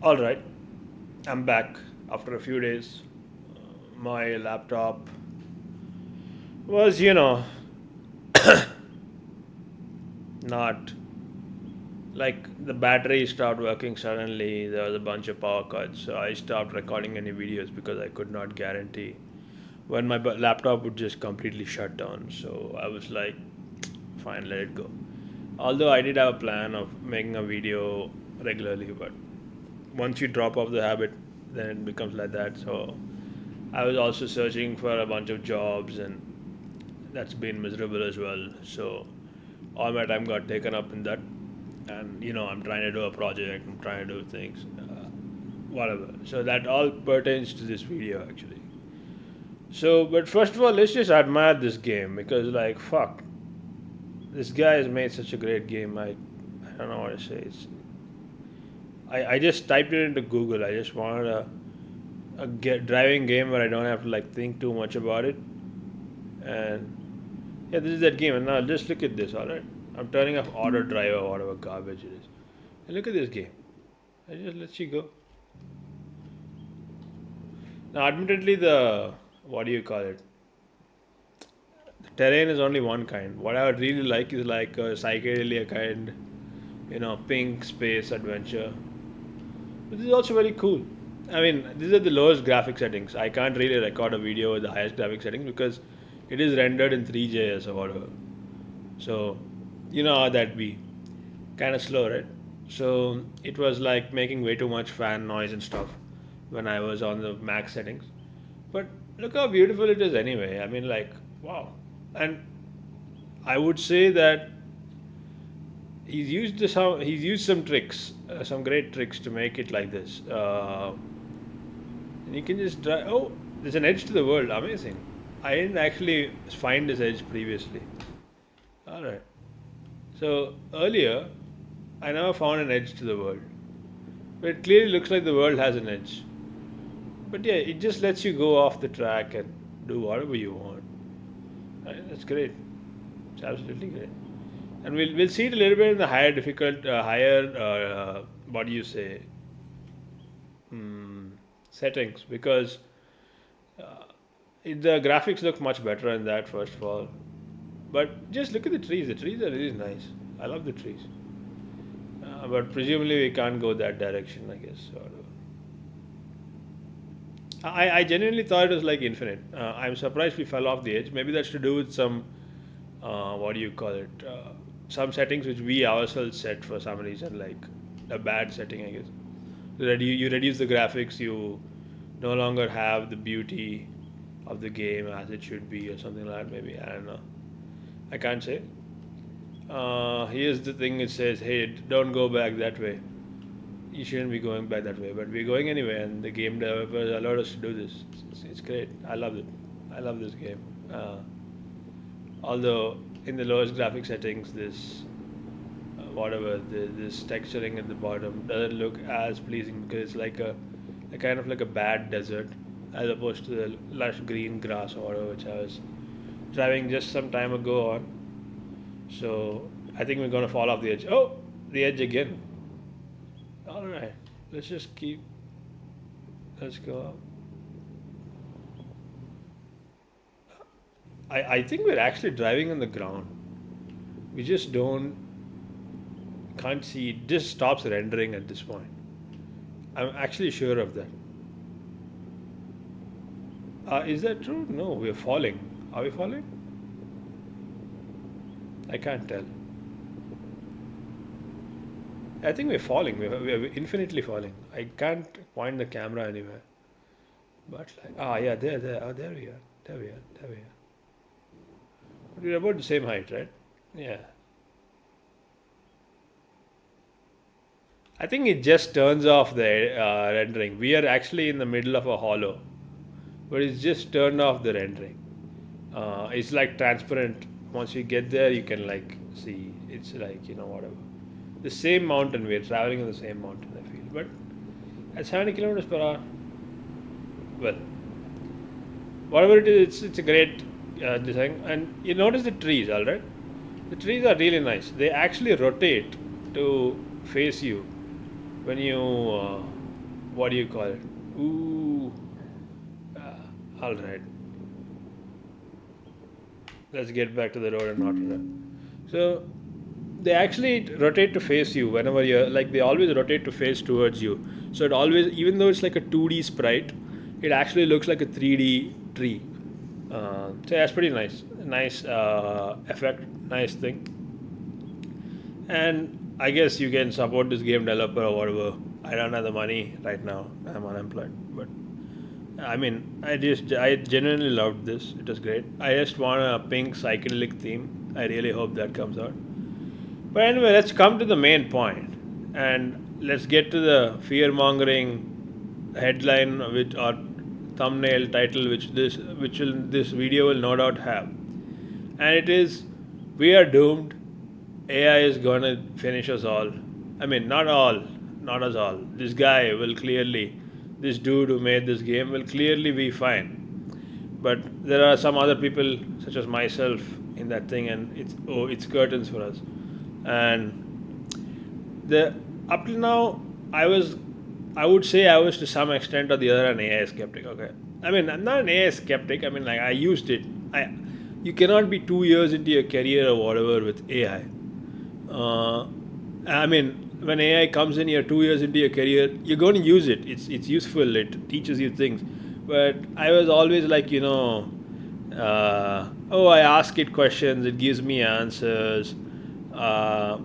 All right, I'm back after a few days. My laptop was, not like the battery stopped working suddenly. There was a bunch of power cuts, so I stopped recording any videos because I could not guarantee when my laptop would just completely shut down. So I was like, fine, let it go. Although I did have a plan of making a video regularly, but once you drop off the habit, then it becomes like that. So I was also searching for a bunch of jobs, and that's been miserable as well. So all my time got taken up in that, and I'm trying to do a project, I'm trying to do things, whatever. So that all pertains to this video actually. So, but first of all, let's just admire this game because, like, fuck, this guy has made such a great game. I don't know what to say. I just typed it into Google. I just wanted a driving game where I don't have to like think too much about it. And yeah, this is that game. And now just look at this. All right, I'm turning off auto drive or whatever garbage it is. And look at this game. I just let you go. Now, admittedly, the what do you call it? The terrain is only one kind. What I would really like is like a psychedelia kind, pink space adventure. But this is also very cool. I mean, these are the lowest graphic settings. I can't really record a video with the highest graphic settings because it is rendered in 3JS or whatever. So, you know how that be. Kind of slow, right? So, it was like making way too much fan noise and stuff when I was on the max settings. But look how beautiful it is anyway. I mean, like, wow. And I would say that he's used some tricks, some great tricks to make it like this. And you can just drive. Oh, there's an edge to the world. Amazing. I didn't actually find this edge previously. All right. So earlier, I never found an edge to the world, but it clearly looks like the world has an edge. But yeah, it just lets you go off the track and do whatever you want. Right? That's great. It's absolutely great. And we'll see it a little bit in the higher difficult, higher what do you say, hmm, settings because the graphics look much better in that first of all. But just look at the trees. The trees are really nice. I love the trees. But presumably we can't go that direction, I guess. Or, I genuinely thought it was like infinite. I'm surprised we fell off the edge. Maybe that's to do with some, what do you call it? Some settings which we ourselves set for some reason, like a bad setting, I guess. You reduce the graphics, you no longer have the beauty of the game as it should be, or something like that. Maybe I don't know. I can't say. Here's the thing: it says, "Hey, don't go back that way. You shouldn't be going back that way." But we're going anyway, and the game developers allowed us to do this. It's great. I love it. I love this game. Although in the lowest graphic settings, this whatever this texturing at the bottom doesn't look as pleasing because it's like a kind of like a bad desert as opposed to the lush green grass or whatever which I was driving just some time ago on. So I think we're gonna fall off the edge. Oh, the edge again. All right, let's just keep. Let's go up. I think we're actually driving on the ground. We just don't can't see. It just stops rendering at this point. I'm actually sure of that. Is that true? No, we're falling. Are we falling? I can't tell. I think we're falling. We're infinitely falling. I can't point the camera anywhere. But like, yeah, there. Oh, there we are. There we are. There we are. But we're about the same height, right? Yeah. I think it just turns off the rendering. We are actually in the middle of a hollow, but it's just turned off the rendering. It's like transparent. Once you get there, you can like see. It's like whatever. The same mountain. We're traveling on the same mountain. I feel, but at 70 kilometers per hour. Well, whatever it is, it's a great design. And you notice the trees, all right? The trees are really nice. They actually rotate to face you when you what do you call it? Ooh, all right. Let's get back to the road and not to the. So they actually rotate to face you whenever you're like they always rotate to face towards you. So it always, even though it's like a 2D sprite, it actually looks like a 3D tree. So that's pretty nice. Nice effect. Nice thing. And I guess you can support this game developer or whatever. I don't have the money right now. I'm unemployed, but I mean, I genuinely loved this. It was great. I just want a pink psychedelic theme. I really hope that comes out. But anyway, let's come to the main point, and let's get to the fear mongering headline, which or thumbnail title, which this video will no doubt have, and it is, we are doomed. AI is gonna finish us all. I mean, not all, not us all. This guy will clearly, this dude who made this game will clearly be fine. But there are some other people, such as myself, in that thing, and it's curtains for us. And the up till now, I was, I would say I was to some extent or the other an AI skeptic. Okay, I mean I'm not an AI skeptic. I mean like I used it. You cannot be 2 years into your career or whatever with AI. Uh, I mean, when AI comes in, you're 2 years into your career, you're going to use it. It's useful. It teaches you things. But I was always like, oh, I ask it questions, it gives me answers. Uh,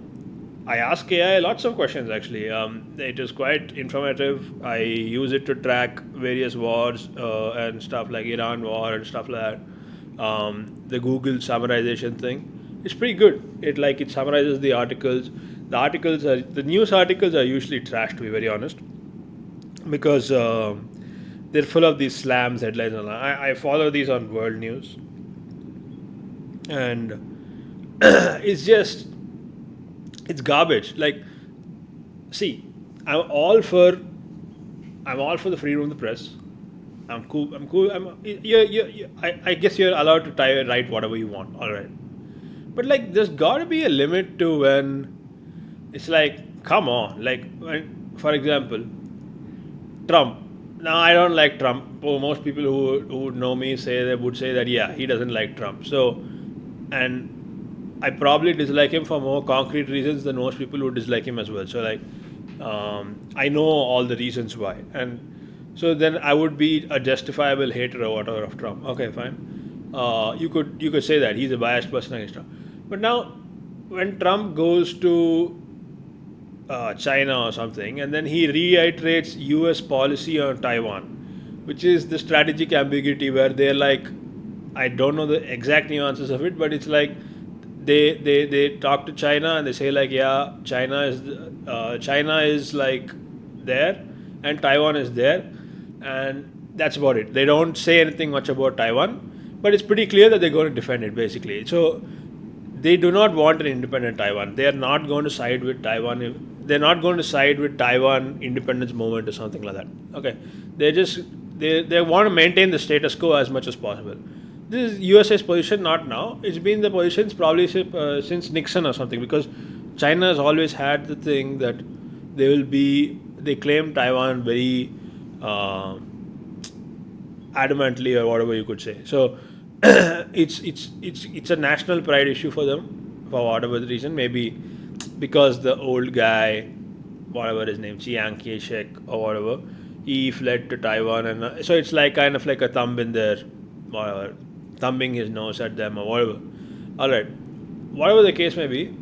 I ask AI lots of questions actually. It is quite informative. I use it to track various wars and stuff like Iran war and stuff like that. The Google summarization thing. It's pretty good. It summarizes the articles. The news articles are usually trash, to be very honest, because they're full of these slams headlines. And I follow these on World News, and it's garbage. Like, see, I'm all for I'm all for the freedom of the press. I'm cool. I'm cool. I guess you're allowed to write whatever you want. All right, but like, there's got to be a limit to when it's like, come on. Like, for example, Trump. Now, I don't like Trump. Oh, most people who would know me would say that yeah, he doesn't like Trump. So, and I probably dislike him for more concrete reasons than most people would dislike him as well. So, like, I know all the reasons why, and so then I would be a justifiable hater or whatever of Trump. Okay, fine. You could say that he's a biased person against Trump, but now when Trump goes to China or something, and then he reiterates U.S. policy on Taiwan, which is the strategic ambiguity where they're like, I don't know the exact nuances of it, but it's like they talk to China and they say like, yeah, China is like there, and Taiwan is there, and that's about it. They don't say anything much about Taiwan, but it's pretty clear that they're going to defend it basically. So they do not want an independent Taiwan. They are not going to side with Taiwan. They're not going to side with Taiwan independence movement or something like that. Okay, they just they want to maintain the status quo as much as possible. This is USA's position, not now. It's been the position probably since Nixon or something, because China has always had the thing that they claim Taiwan very uh, adamantly or whatever you could say. So it's a national pride issue for them for whatever the reason. Maybe because the old guy, whatever his name, Chiang Kai-shek or whatever, he fled to Taiwan, and so it's like kind of like a thumb in their whatever, thumbing his nose at them or whatever. All right, whatever the case may be,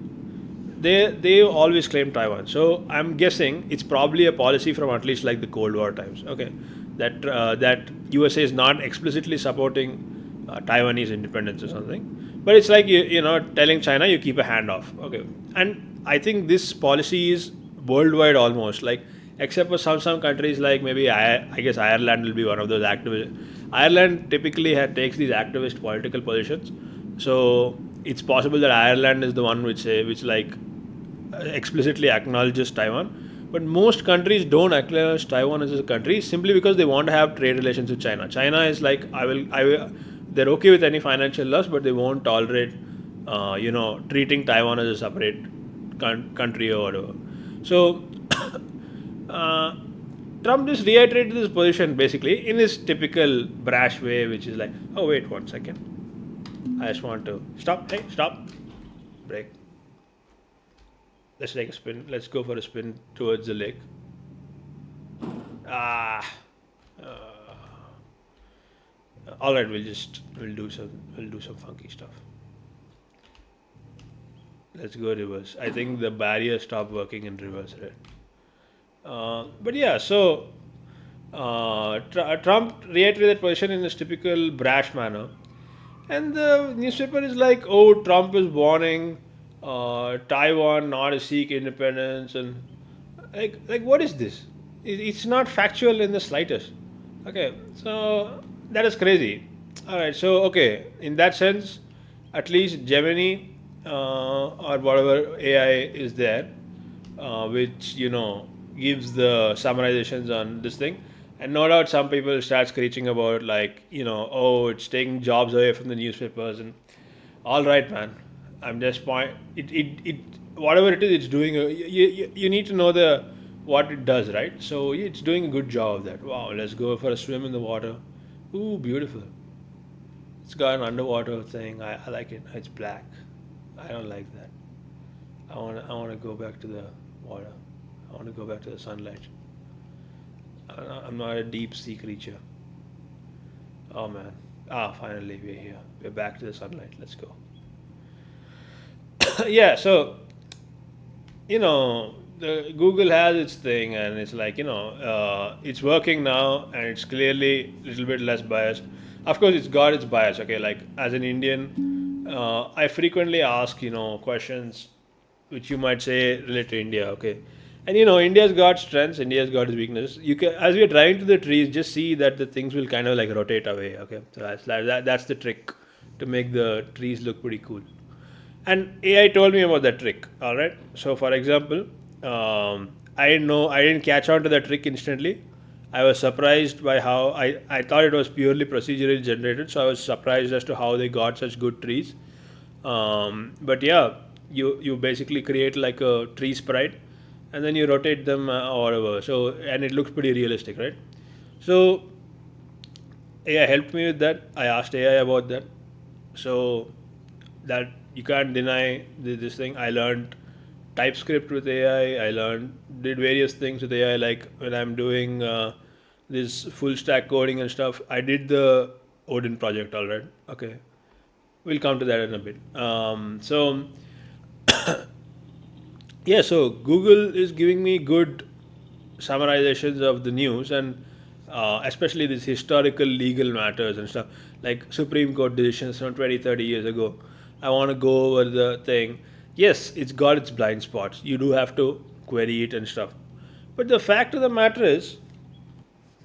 they always claim Taiwan. So I'm guessing it's probably a policy from at least like the Cold War times. Okay, that USA is not explicitly supporting Taiwanese independence or something, but it's like telling China you keep a hand off. Okay, and I think this policy is worldwide almost, like except for some countries like maybe I guess Ireland will be one of those activist. Ireland typically takes these activist political positions, so it's possible that Ireland is the one which like explicitly acknowledges Taiwan. But most countries don't acknowledge Taiwan as a country simply because they want to have trade relations with China. China is like, I will, they're okay with any financial loss, but they won't tolerate, treating Taiwan as a separate country or whatever. So, uh, Trump just reiterated this position basically in his typical brash way, which is like, oh, wait 1 second. I just want to stop. Hey, stop. Break. Let's take a spin. Let's go for a spin towards the lake. Ah. All right, we'll do some funky stuff. Let's go reverse. I think the barrier stopped working in reverse, right? But yeah, so Trump reiterated that position in his typical brash manner, and the newspaper is like, "Oh, Trump is warning Taiwan not to seek independence," and like what is this? It's not factual in the slightest. Okay, so that is crazy. All right, so okay, in that sense, at least Gemini or whatever AI is there, which gives the summarizations on this thing, and no doubt some people start screeching about like oh, it's taking jobs away from the newspapers, and all right, man. I'm just point it whatever it is, it's doing. You need to know the what it does, right? So it's doing a good job of that. Wow, let's go for a swim in the water. Ooh, beautiful. It's got an underwater thing. I like it. It's black. I don't like that. I wanna go back to the water. I wanna go back to the sunlight. I'm not a deep sea creature. Oh man. Ah, finally we're here. We're back to the sunlight. Let's go. Yeah. So the Google has its thing, and it's like it's working now, and it's clearly a little bit less biased. Of course, it's got its bias. Okay, like as an Indian, I frequently ask questions which you might say relate to India. Okay, and India's got strengths, India's got its weaknesses. You can, as we are driving to the trees, just see that the things will kind of like rotate away. Okay, so that's the trick to make the trees look pretty cool. And AI told me about that trick. All right. So, for example, I didn't catch on to that trick instantly. I was surprised by how I thought it was purely procedurally generated. So I was surprised as to how they got such good trees. But yeah, you basically create like a tree sprite, and then you rotate them or whatever. So and it looks pretty realistic, right? So AI helped me with that. I asked AI about that. So that you can't deny this thing. I learned TypeScript with AI. I learned did various things with AI, like when I'm doing this full stack coding and stuff. I did the Odin project, all right. Okay, we'll come to that in a bit. So yeah, so Google is giving me good summarizations of the news, and especially these historical legal matters and stuff like Supreme Court decisions from 20, 30 years ago. I want to go over the thing. Yes, it's got its blind spots. You do have to query it and stuff. But the fact of the matter is,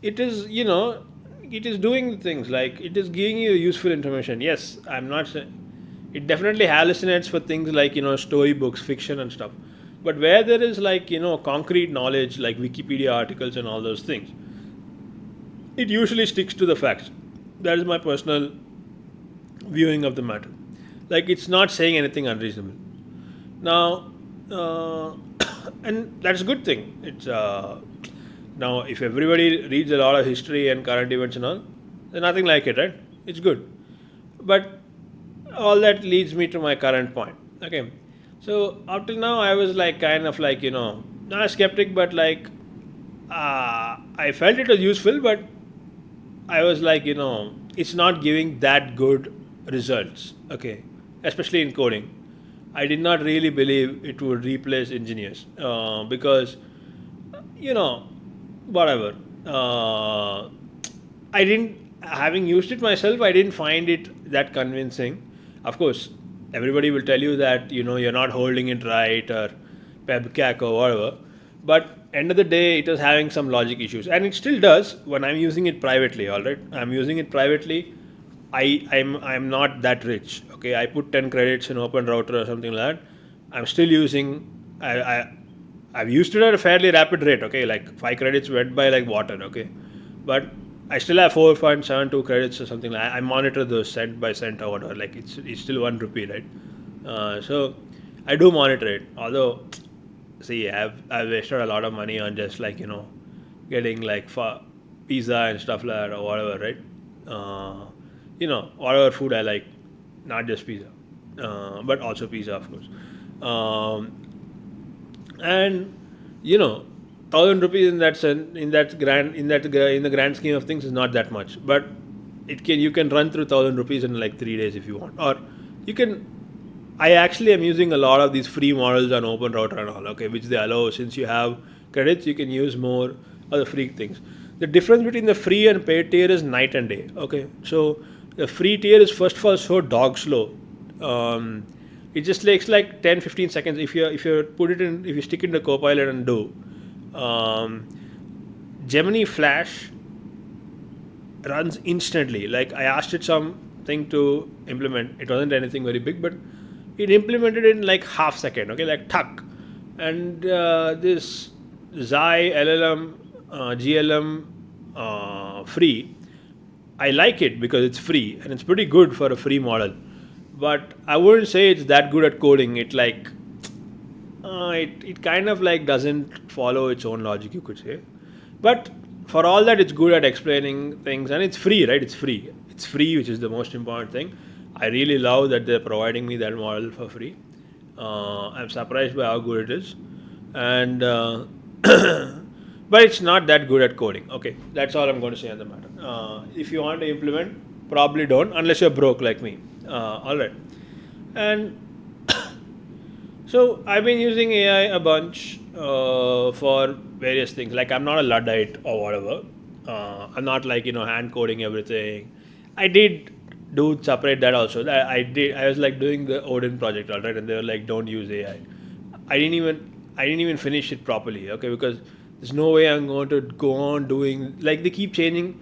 it is, it is doing things like it is giving you useful information. Yes, I'm not saying it definitely hallucinates for things like storybooks, fiction, and stuff. But where there is like concrete knowledge, like Wikipedia articles and all those things, it usually sticks to the facts. That is my personal viewing of the matter. Like it's not saying anything unreasonable. Now, and that's a good thing. It's now if everybody reads a lot of history and current events and all, then nothing like it, right? It's good. But all that leads me to my current point. Okay, so up till now I was like kind of like not a skeptic, but like I felt it was useful, but I was like, it's not giving that good results. Okay, especially in coding. I did not really believe it would replace engineers because, you know, whatever. I didn't, having used it myself, I didn't find it that convincing. Of course, everybody will tell you that, you're not holding it right or pebcac or whatever. But end of the day, it was having some logic issues, and it still does when I'm using it privately. All right, I'm using it privately. I'm not that rich. Okay, I put 10 credits in Open Router or something like that. I'm still using. I've used it at a fairly rapid rate. Okay, like 5 credits went by like water. Okay, but I still have 4.72 credits or something like that. I monitor those cent by cent or whatever. Like it's still 1 rupee, right? So I do monitor it. Although, see, I've wasted a lot of money on just like getting like pizza and stuff like that or whatever, right? Uh, whatever food I like, not just pizza, but also pizza, of course. Um, and you know, 1,000 rupees in that in the grand scheme of things is not that much, but you can run through 1,000 rupees in like 3 days if you want, or you can. I actually am using a lot of these free models on Open Router and all, okay, which they allow. Since you have credits, you can use more of the free things. The difference between the free and paid tier is night and day. Okay, so the free tier is first of all so dog slow. Um, it just takes like 10-15 seconds if you stick it in the Copilot and do. Um, Gemini Flash runs instantly. Like I asked it something to implement. It wasn't anything very big, but it implemented it in like half second. Okay, like tuck, and this Xi LLM GLM free. I like it because it's free and it's pretty good for a free model. But I wouldn't say it's that good at coding. It kind of like doesn't follow its own logic, you could say. But for all that, it's good at explaining things, and it's free, right? It's free, which is the most important thing. I really love that they're providing me that model for free. I'm surprised by how good it is, and but it's not that good at coding. Okay, that's all I'm going to say on the matter. If you want to implement, probably don't unless you're broke like me. All right, and so I've been using AI a bunch for various things. Like I'm not a luddite or whatever. I'm not like hand coding everything. I did do separate that also. I did. I was like doing the Odin project, all right, and they were like, "Don't use AI." I didn't even finish it properly. Okay, because there's no way I'm going to go on doing like they keep changing.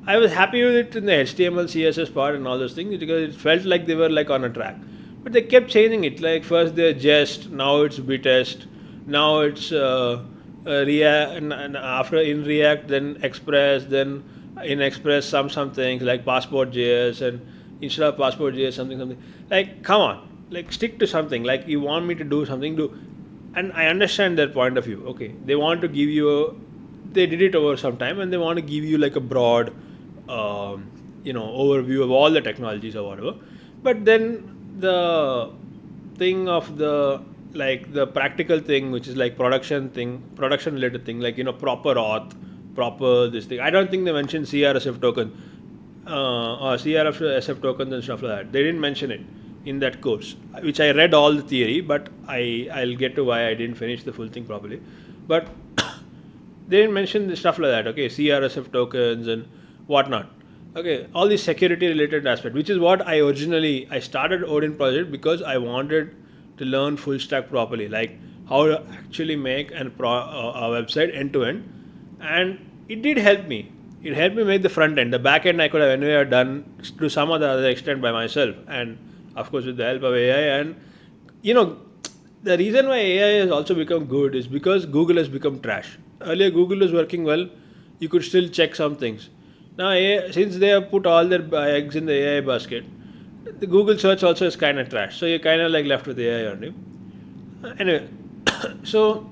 I was happy with it in the HTML, CSS part, and all those things because it felt like they were like on a track. But they kept changing it. Like first they're Jest, now it's Bitest, now it's React, and after in React, then Express, then in Express some things like Passport JS, and instead of Passport JS something. Like come on, like stick to something. Like you want me to do something, do. And I understand their point of view. Okay, they want to give you they did it over some time, and they want to give you like a broad overview of all the technologies or whatever. But then the thing of the like the practical thing, which is like production related thing, like proper auth, proper this thing. I don't think they mentioned CRSF token or CRSF tokens and stuff like that. They didn't mention it in that course, which I read all the theory, but I'll get to why I didn't finish the full thing properly. But they didn't mention the stuff like that. Okay, CRSF tokens and whatnot. Okay, all these security related aspect, which is what I started Odin project because I wanted to learn full stack properly, like how to actually make a website end to end, and it did help me. It helped me make the front end. The back end I could have anyway done to some other extent by myself, and of course with the help of AI. And you know, the reason why AI has also become good is because Google has become trash. Earlier, Google was working well. You could still check some things. Now, AI, since they have put all their eggs in the AI basket, the Google search also is kind of trash. So you're kind of like left with AI only. Anyway, so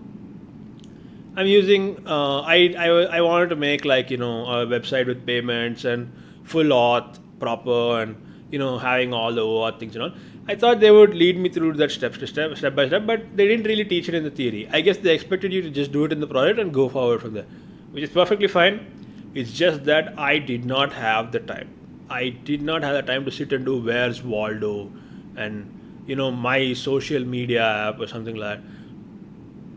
I'm using. I wanted to make like a website with payments and full auth proper, and having all the OAuth things and all. I thought they would lead me through that step by step, but they didn't really teach it in the theory. I guess they expected you to just do it in the project and go forward from there, which is perfectly fine. It's just that I did not have the time. I did not have the time to sit and do Where's Waldo and my social media app or something like that.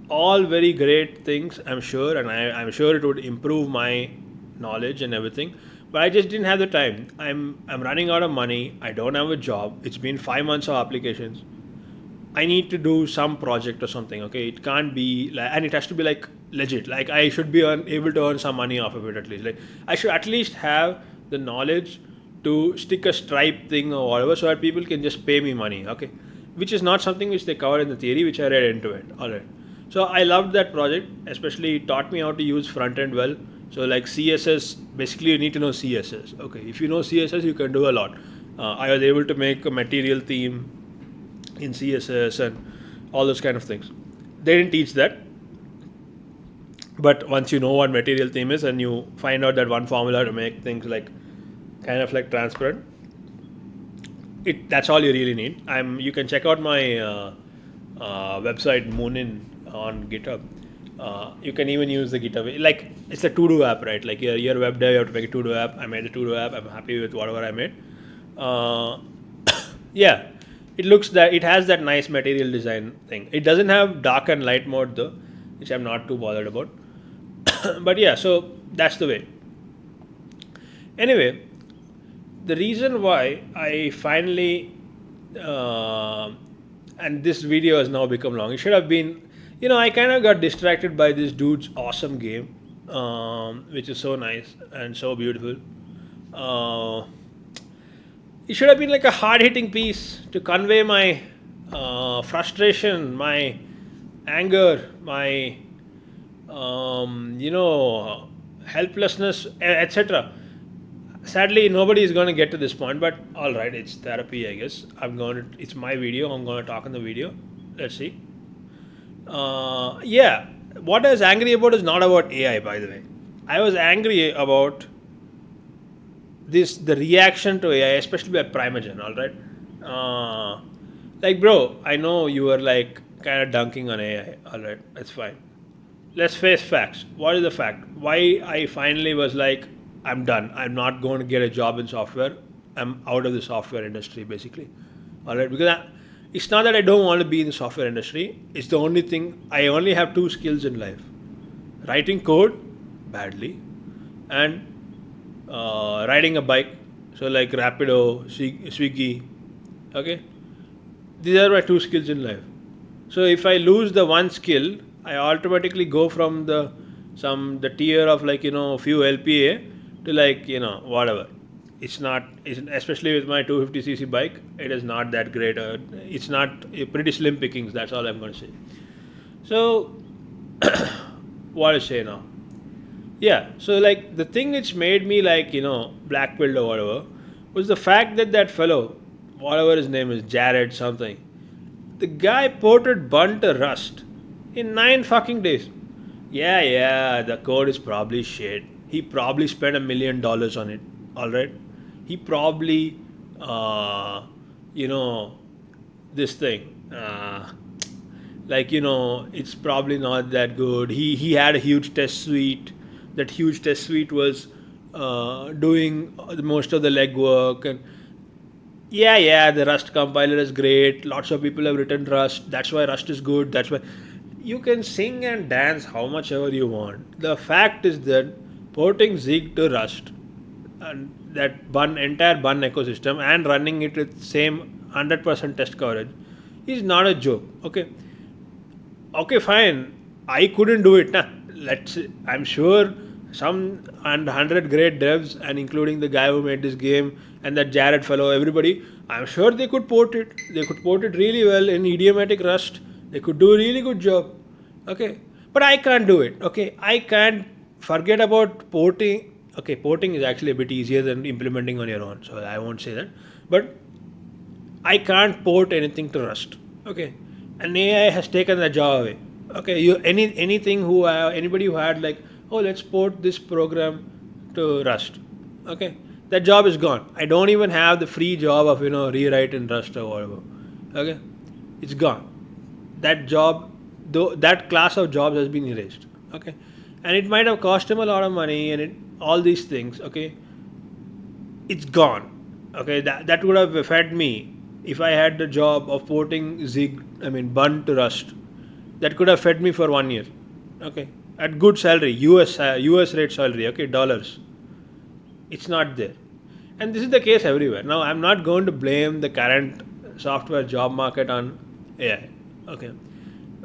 All very great things, I'm sure, and I'm sure it would improve my knowledge and everything. But I just didn't have the time. I'm running out of money. I don't have a job. It's been 5 months of applications. I need to do some project or something. Okay, it can't be like, and it has to be like legit. Like I should be able to earn some money off of it at least. Like I should at least have the knowledge to stick a Stripe thing or whatever, so that people can just pay me money. Okay, which is not something which they covered in the theory, which I read into it. All right. So I loved that project. Especially it taught me how to use front end well. So like CSS, basically you need to know CSS. Okay, if you know CSS, you can do a lot. I was able to make a material theme in CSS and all those kind of things. They didn't teach that, But once you know what material theme is and you find out that one formula to make things like kind of like transparent, that's all you really need. You can check out my website Moonin on GitHub. You can even use the GitHub. Like it's a to-do app, right? Like your web dev, you have to make a to-do app. I made a to-do app. I'm happy with whatever I made. Uh, yeah, it has that nice material design thing. It doesn't have dark and light mode though, which I'm not too bothered about. But yeah, so that's the way. Anyway, the reason why I finally and this video has now become long. It should have been, I kind of got distracted by this dude's awesome game, which is so nice and so beautiful. Uh, it should have been like a hard hitting piece to convey my frustration, my anger, my helplessness, etc. Sadly, nobody is going to get to this point, but all right, it's therapy, I guess. It's my video. I'm going to talk in the video. Let's see. Yeah, what I was angry about is not about AI, by the way. I was angry about the reaction to AI, especially by Primeagen. All right, like bro, I know you were like kind of dunking on AI. All right, that's fine. Let's face facts. What is the fact? Why I finally was like, I'm done. I'm not going to get a job in software. I'm out of the software industry, basically. All right, because it's not that I don't want to be in the software industry. It's the only thing. I only have two skills in life: writing code badly, and riding a bike. So like Rapido, Swiggy. Okay, these are my two skills in life. So if I lose the one skill, I automatically go from the tier of like few LPA to like whatever. Especially with my 250cc bike. It is not that great. It's not pretty slim pickings. That's all I'm going to say. So what to say now? Yeah. So like the thing which made me like black pilled or whatever was the fact that fellow, whatever his name is, Jared something, the guy ported Bun to Rust in 9 fucking days. Yeah, the code is probably shit. He probably spent $1 million on it. All right, he probably, you know, this thing, it's probably not that good. He had a huge test suite. That huge test suite was doing most of the legwork and the Rust compiler is great. Lots of people have written Rust. That's why Rust is good. That's why you can sing and dance how much ever you want. The fact is that porting Zig to Rust and that entire Bun ecosystem and running it with same 100% test coverage is not a joke. Okay, fine. I couldn't do it. Nah. I'm sure some and 100 great devs and including the guy who made this game and that Jared fellow, everybody, I'm sure they could port it. They could port it really well in idiomatic Rust. They could do a really good job. Okay, but I can't do it. Okay, I can't forget about porting. Okay, porting is actually a bit easier than implementing on your own, so I won't say that. But I can't port anything to Rust. Okay, and AI has taken the job away. Okay, anybody who had like, oh, let's port this program to Rust. Okay, that job is gone. I don't even have the free job of rewrite in Rust or whatever. Okay, it's gone. That job, though, that class of jobs has been erased. Okay, and it might have cost him a lot of money all these things. Okay, it's gone. Okay, that would have fed me if I had the job of porting Bun to Rust. That could have fed me for 1 year. Okay, at good salary, US rate salary. Okay, dollars. It's not there, and this is the case everywhere. Now, I'm not going to blame the current software job market on AI. Okay,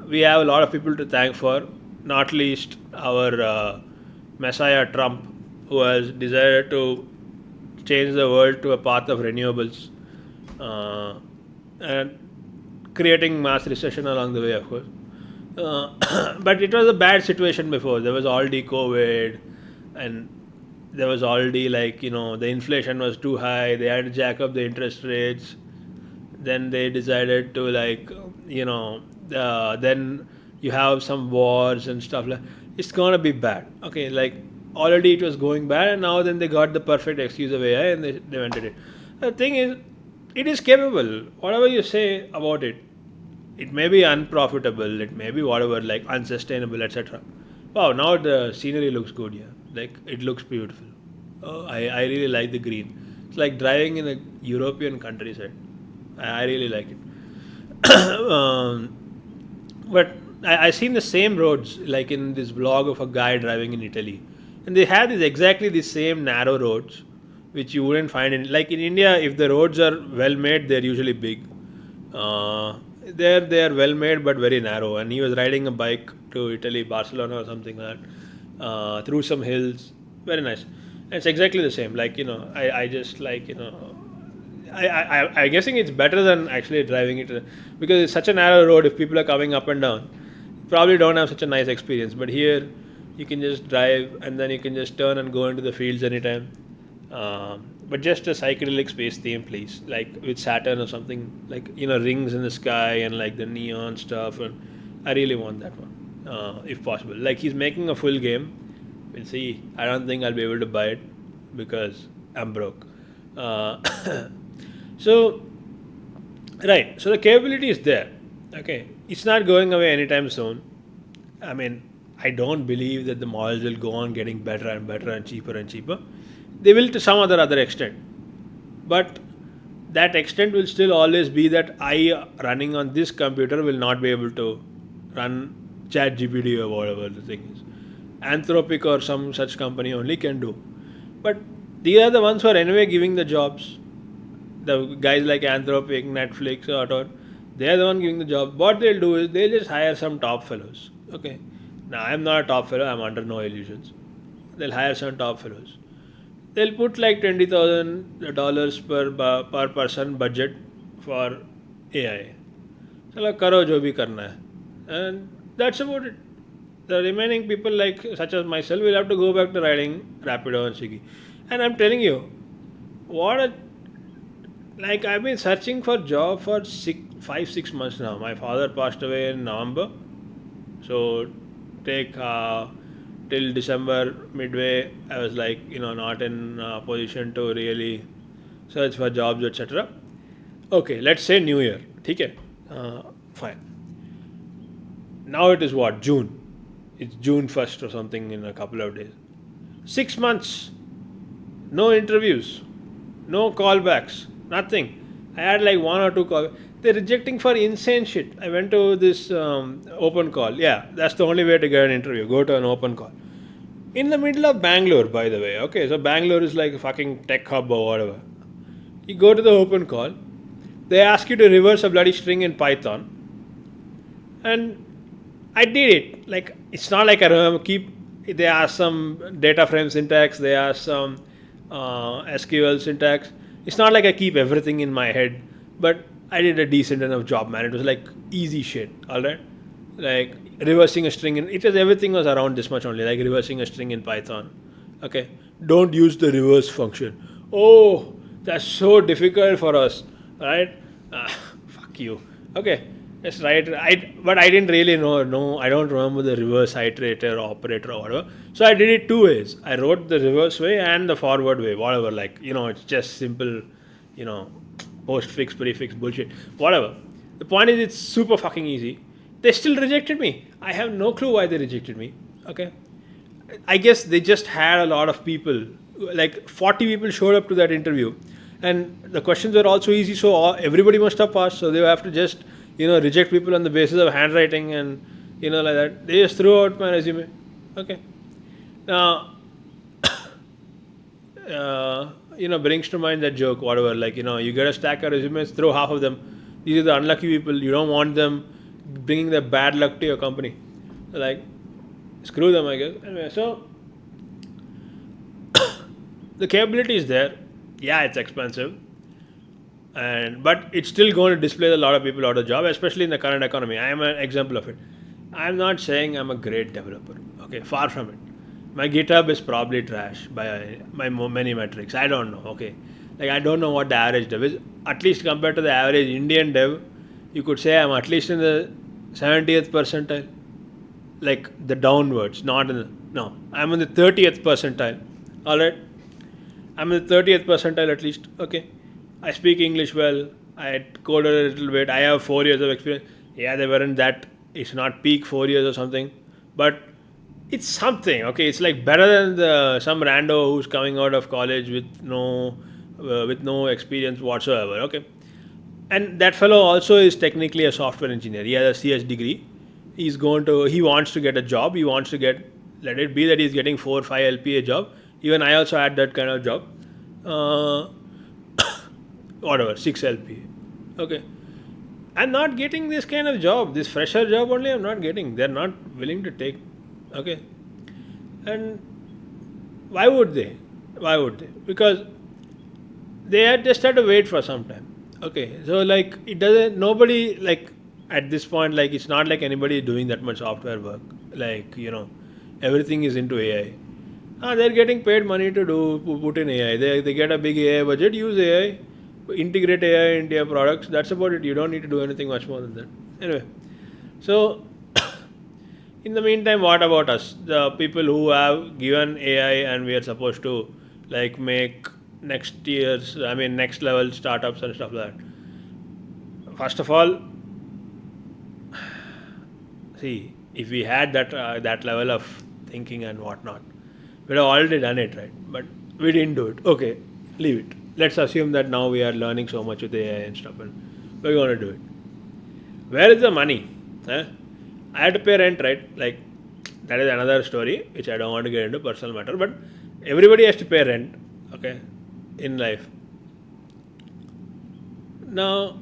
we have a lot of people to thank for, not least our messiah Trump, who has decided to change the world to a path of renewables, and creating mass recession along the way, of course. But it was a bad situation before. There was already COVID, and there was already the inflation was too high. They had to jack up the interest rates. Then they decided to then you have some wars and stuff like. it's gonna be bad. Okay, like already it was going bad, and now then they got the perfect excuse of AI and they invented it. The thing is, it is capable. Whatever you say about it, it may be unprofitable, it may be whatever, like unsustainable, etc. Wow, now the scenery looks good. Yeah, like it looks beautiful. I really like the green. It's like driving in a European countryside. I really like it. But I seen the same roads like in this vlog of a guy driving in Italy, and they had this exactly the same narrow roads, which you wouldn't find in like in India. If the roads are well made, they're usually big. They are well made but very narrow. And he was riding a bike to Italy, Barcelona or something like that, through some hills. Very nice. And it's exactly the same. Like I just like I'm guessing it's better than actually driving it because it's such a narrow road. If people are coming up and down, probably don't have such a nice experience. But here, you can just drive and then you can just turn and go into the fields anytime. But just a psychedelic space theme, please, like with Saturn or something, like rings in the sky and like the neon stuff. And I really want that one, if possible. Like he's making a full game. We'll see. I don't think I'll be able to buy it because I'm broke. Uh, so right, so the capability is there. Okay, it's not going away anytime soon. I mean, I don't believe that the models will go on getting better and better and cheaper and cheaper. They will to some other extent, but that extent will still always be that I running on this computer will not be able to run ChatGPT or whatever the thing is. Anthropic or some such company only can do. But these are the ones who are anyway giving the jobs. The guys like Anthropic, Netflix, or whatever, they are the one giving the job. What they'll do is they'll just hire some top fellows. Okay. Now I'm not a top fellow. I'm under no illusions. They'll hire some top fellows. They'll put like $20,000 per person budget for AI. So like karo jo bhi karna hai. And that's about it. The remaining people like such as myself will have to go back to riding Rapido and Swiggy. And I'm telling you, what a like I've been searching for job for 5 6 months now. My father passed away in November, so take till December midway. I was like not in position to really search for jobs, etc. Okay, let's say New Year. Okay, fine. Now it is what, June. It's June 1st or something in a couple of days. 6 months, no interviews, no callbacks, nothing. I had like one or two calls. They're rejecting for insane shit. I went to this open call. Yeah, that's the only way to get an interview. Go to an open call. In the middle of Bangalore, by the way. Okay, so Bangalore is like a fucking tech hub or whatever. You go to the open call. They ask you to reverse a bloody string in Python. And I did it. Like, it's not like I remember they ask some data frame syntax, they ask some SQL syntax. It's not like I keep everything in my head, but I did a decent enough job, man. It was like easy shit, alright? Like reversing a string everything was around this much only, like reversing a string in Python. Okay. Don't use the reverse function. Oh, that's so difficult for us. Right? Fuck you. Okay. That's right. But I didn't really know. No, I don't remember the reverse iterator operator or whatever. So I did it two ways. I wrote the reverse way and the forward way, whatever. Like, it's just simple, postfix, prefix bullshit, whatever. The point is, it's super fucking easy. They still rejected me. I have no clue why they rejected me. Okay. I guess they just had a lot of people. Like 40 people showed up to that interview. And the questions were also easy, so everybody must have passed. So they have to just, reject people on the basis of handwriting and, like that. They just threw out my resume. Okay. Now, brings to mind that joke, whatever. Like, you get a stack of resumes, throw half of them. These are the unlucky people. You don't want them bringing their bad luck to your company. Like, screw them, I guess. Anyway, so the capability is there. Yeah, it's expensive, but it's still going to displace a lot of people out of job, especially in the current economy. I am an example of it. I'm not saying I'm a great developer. Okay, far from it. My GitHub is probably trash by many metrics. I don't know. Okay, like I don't know what the average dev is. At least compared to the average Indian dev, you could say I'm at least in the 70th percentile. like the downwards, not in the, no. I'm in the 30th percentile. All right, I'm in the 30th percentile at least. Okay, I speak English well. I had coded a little bit. I have 4 years of experience. Yeah, they weren't that. It's not peak 4 years or something, but it's something. Okay, it's like better than the some rando who's coming out of college with no experience whatsoever. Okay, and that fellow also is technically a software engineer. He has a CS degree. He wants to get a job. He wants to get, let it be that he's getting 4 or 5 LPA job. Even I also had that kind of job. Uh, Whatever, 6 LPA. Okay. I'm not getting this kind of job. This fresher job only I'm not getting. They're not willing to take. Okay. And why would they? Why would they? Because they had just had to wait for some time. Okay, so like it doesn't, nobody, like at this point, like it's not like anybody is doing that much software work. Like, everything is into AI. They're getting paid money to put in AI. They get a big AI budget, use AI, integrate AI into your products. That's about it. You don't need to do anything much more than that. Anyway, so in the meantime, what about us? The people who have given AI and we are supposed to like make next level startups and stuff like that. First of all, see, if we had that level of thinking and whatnot, we'd have already done it, right? But we didn't do it. Okay, leave it. Let's assume that now we are learning so much with AI and stuff, and we're going to do it. Where is the money? Huh? I had to pay rent, right? Like, that is another story which I don't want to get into, personal matter. But everybody has to pay rent, okay, in life. Now,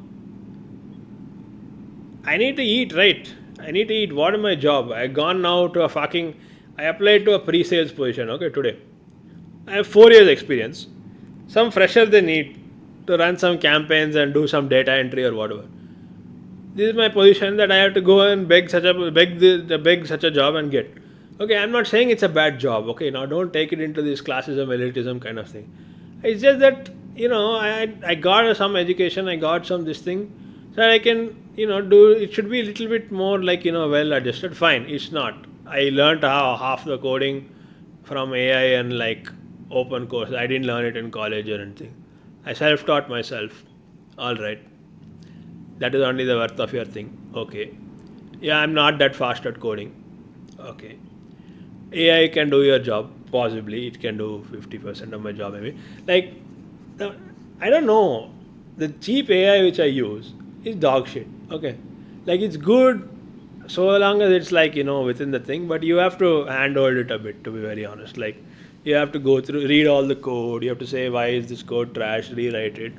I need to eat, right? I need to eat. What is my job? I gone now to a fucking. I applied to a pre-sales position, okay, today. I have 4 years experience. Some fresher they need to run some campaigns and do some data entry or whatever. This is my position that I have to go and beg such a job and get. Okay, I'm not saying it's a bad job. Okay, now don't take it into this classism, elitism kind of thing. It's just that I got some education, I got some this thing, so I can do. It should be a little bit more like well adjusted. Fine, it's not. I learned how half the coding from AI and like open course. I didn't learn it in college or anything. I self-taught myself. All right. That is only the worth of your thing. Okay. Yeah, I'm not that fast at coding. Okay. AI can do your job. Possibly, it can do 50% of my job maybe. Like, I don't know. The cheap AI which I use is dog shit. Okay. Like, it's good so long as it's like, within the thing, but you have to handhold it a bit, to be very honest. Like, you have to go through, read all the code. You have to say, why is this code trash? Rewrite it.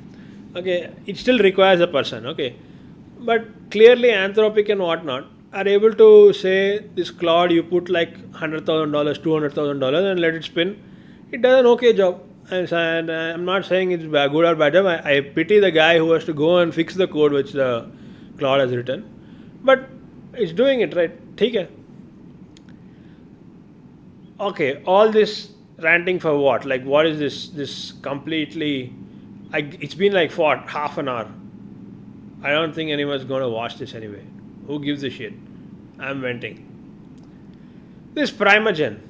Okay. It still requires a person. Okay. But clearly, Anthropic and whatnot are able to say this Claude, you put like $100,000, $200,000 and let it spin. It does an okay job. And I'm not saying it's good or bad job. I pity the guy who has to go and fix the code which the Claude has written. But it's doing it right. Okay. Okay, all this ranting for what? Like, what is this? This completely. It's been like for half an hour. I don't think anyone's going to watch this anyway. Who gives a shit? I'm venting. This Primeagen.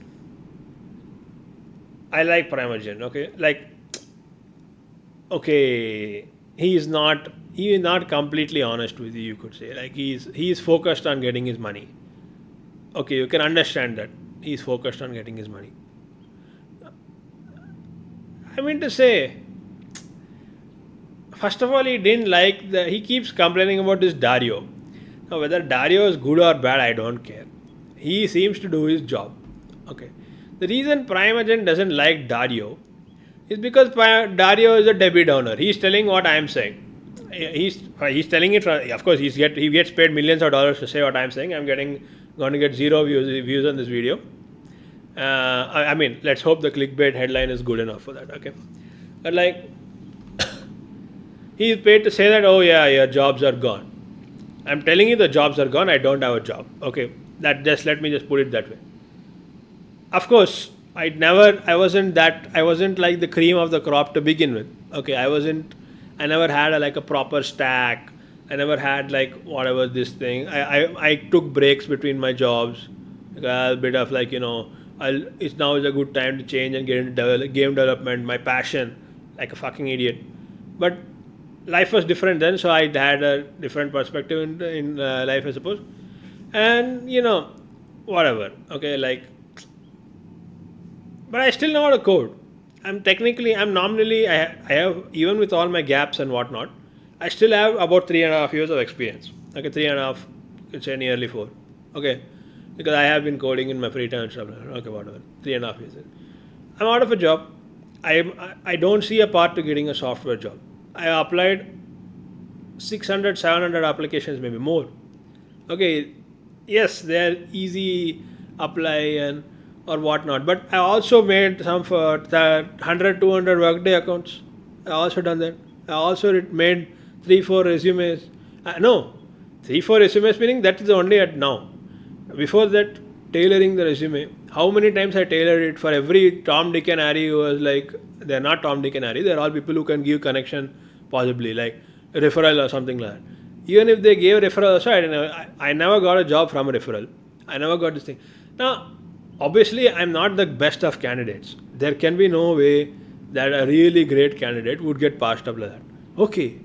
I like Primeagen, okay? Like, okay, he is not completely honest with you could say. Like, he's focused on getting his money. Okay, you can understand that. He's focused on getting his money. I mean to say, first of all, he keeps complaining about this Dario. Now, whether Dario is good or bad, I don't care. He seems to do his job. Okay. The reason Primeagen doesn't like Dario is because Dario is a Debbie Downer. He's telling what I'm saying. He's telling it. Of course, he gets paid millions of dollars to say what I'm saying. I'm going to get zero views on this video. I mean, let's hope the clickbait headline is good enough for that. Okay. But like, he's paid to say that, oh yeah, your jobs are gone. I'm telling you the jobs are gone. I don't have a job. Okay. Let me just put it that way. Of course, I wasn't like the cream of the crop to begin with. Okay. I never had a proper stack. I never had like whatever this thing. I took breaks between my jobs. A bit of like, it's now is a good time to change and get into game development, my passion, like a fucking idiot. But life was different then, so I had a different perspective in life, I suppose. And whatever. Okay, like, but I still know how to code. I'm nominally, I have, even with all my gaps and whatnot, I still have about 3.5 years of experience. Okay, three and a half, it's say nearly four. Okay, because I have been coding in my free time and stuff like that. Okay, whatever, 3.5 years. I'm out of a job. I don't see a path to getting a software job. I applied 600, 700 applications, maybe more. Okay, yes, they're easy apply and or whatnot, but I also made some for the 100, 200 workday accounts. I also done that. I also made 3, 4 resumes. No, 3, 4 resumes, meaning that is only at now. Before that, tailoring the resume, how many times I tailored it for every Tom, Dick and Harry who was like, they're not Tom, Dick and Harry, they're all people who can give connection, possibly like referral or something like that. Even if they gave referral also, I never got a job from a referral. I never got this thing. Now, obviously, I'm not the best of candidates. There can be no way that a really great candidate would get passed up like that. Okay,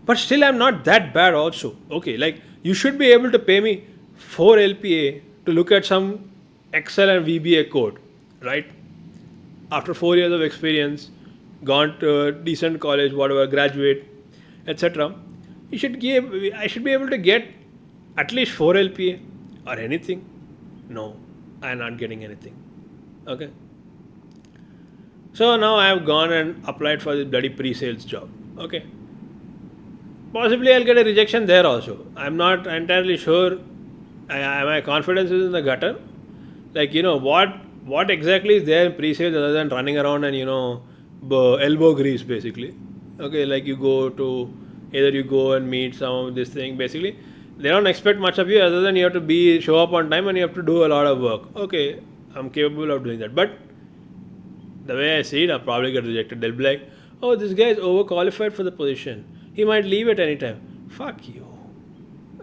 but still, I'm not that bad also. Okay, like you should be able to pay me 4 LPA to look at some Excel and VBA code, right? After 4 years of experience, gone to a decent college, whatever, graduate, etc. You should give. I should be able to get at least 4 LPA or anything. No, I'm not getting anything. Okay. So now I have gone and applied for this bloody pre-sales job. Okay. Possibly I'll get a rejection there also. I'm not entirely sure. My confidence is in the gutter. Like, what exactly is there in pre-sales other than running around and elbow grease basically. Okay, like you go and meet some of this thing. Basically, they don't expect much of you other than you have to show up on time and you have to do a lot of work. Okay, I'm capable of doing that, but the way I see it, I'll probably get rejected. They'll be like, "Oh, this guy is overqualified for the position. He might leave at any time." Fuck you,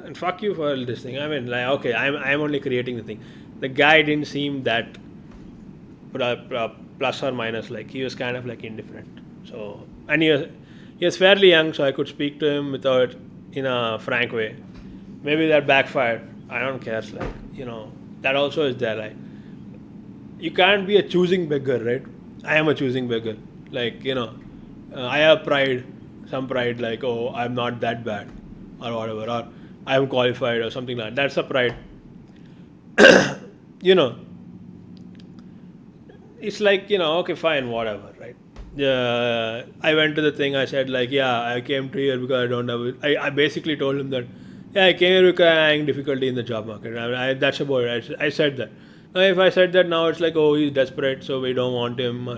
and fuck you for this thing. I mean, like, okay, I'm only creating the thing. The guy didn't seem that plus or minus. Like he was kind of like indifferent. So, and he was fairly young, so I could speak to him without in a frank way. Maybe that backfired. I don't care. Like that also is there. Like you can't be a choosing beggar, right? I am a choosing beggar. Like I have pride, some pride. Like, oh, I'm not that bad, or whatever, or I'm qualified or something like that. That's a pride. you know, it's like okay, fine, whatever, right? Yeah, I went to the thing. I said like, yeah, I came to here because I don't have it. I basically told him that, yeah, I came here because I'm having difficulty in the job market. That's about it. I said that. Now, if I said that now, it's like, oh, he's desperate, so we don't want him.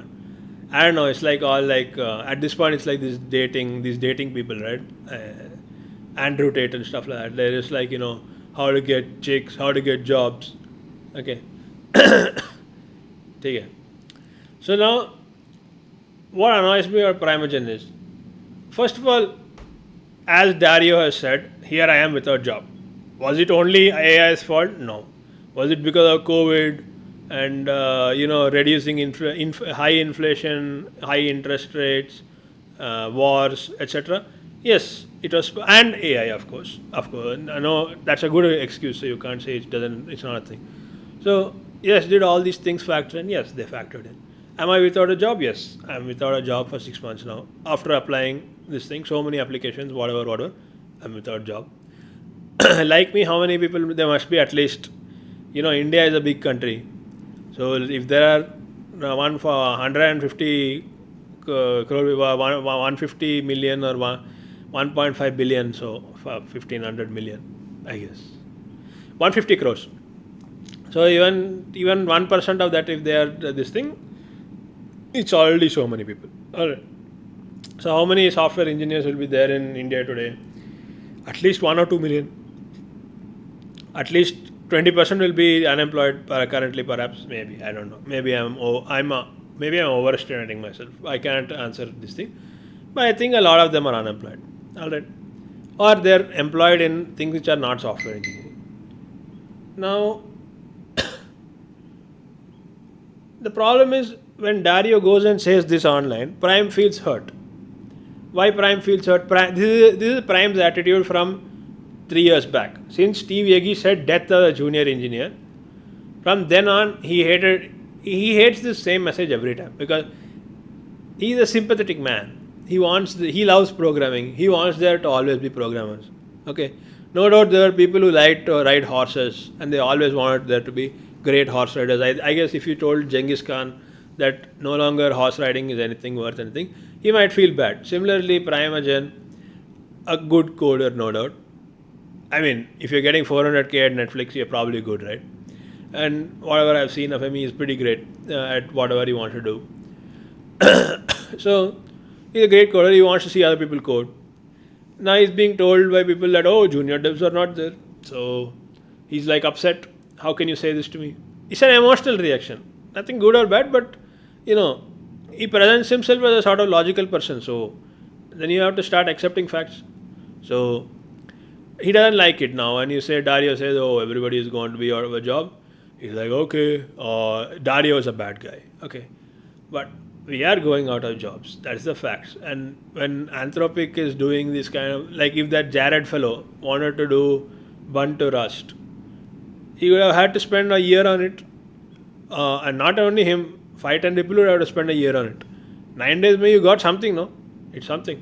I don't know. It's like all like at this point, it's like these dating people, right? Andrew Tate and stuff like that. They're just like how to get chicks, how to get jobs. Okay. Okay. So now, what annoys me about Primeagen is, first of all, as Dario has said, here I am without job. Was it only AI's fault? No. Was it because of COVID and reducing high inflation, high interest rates, wars, etc.? Yes, it was, and AI, of course. Of course, no, that's a good excuse. So you can't say it doesn't. It's not a thing. So yes, did all these things factor in? Yes, they factored in. Am I without a job? Yes, I'm without a job for 6 months now. After applying this thing, so many applications, whatever, I'm without job. Like me, how many people? There must be at least. India is a big country, so if there are one for 150 crore, 150 million or 1.5 billion, so for 1500 million, I guess, 150 crores. So even 1% of that, if they are this thing, it's already so many people. All right. So how many software engineers will be there in India today? At least 1 or 2 million. At least 20% will be unemployed currently. Perhaps, maybe, I don't know. Maybe maybe I'm overestimating myself. I can't answer this thing, but I think a lot of them are unemployed. All right, or they're employed in things which are not software engineering. Now, The problem is when Dario goes and says this online, Prime feels hurt. Why Prime feels hurt? This is Prime's attitude from 3 years back. Since Steve Yegi said death of the junior engineer, from then on he hates the same message every time because he's a sympathetic man. He loves programming. He wants there to always be programmers. Okay, no doubt there are people who like to ride horses and they always wanted there to be great horse riders. I guess if you told Genghis Khan that no longer horse riding is anything worth anything, he might feel bad. Similarly, Primeagen, a good coder, no doubt. I mean, if you're getting 400k at Netflix, you're probably good, right? And whatever I've seen of him, he's pretty great at whatever he wants to do. So he's a great coder. He wants to see other people code. Now he's being told by people that, oh, junior devs are not there. So he's like upset. How can you say this to me? It's an emotional reaction. Nothing good or bad, but he presents himself as a sort of logical person. So then you have to start accepting facts. So he doesn't like it now. And you say, Dario says, oh, everybody is going to be out of a job. He's like, okay, Dario is a bad guy. Okay. But we are going out of jobs. That's the facts. And when Anthropic is doing this kind of, like if that Jared fellow wanted to do Bun to Rust, he would have had to spend a year on it. And not only him, 5-10 people would have to spend a year on it. 9 days, maybe you got something, no? It's something.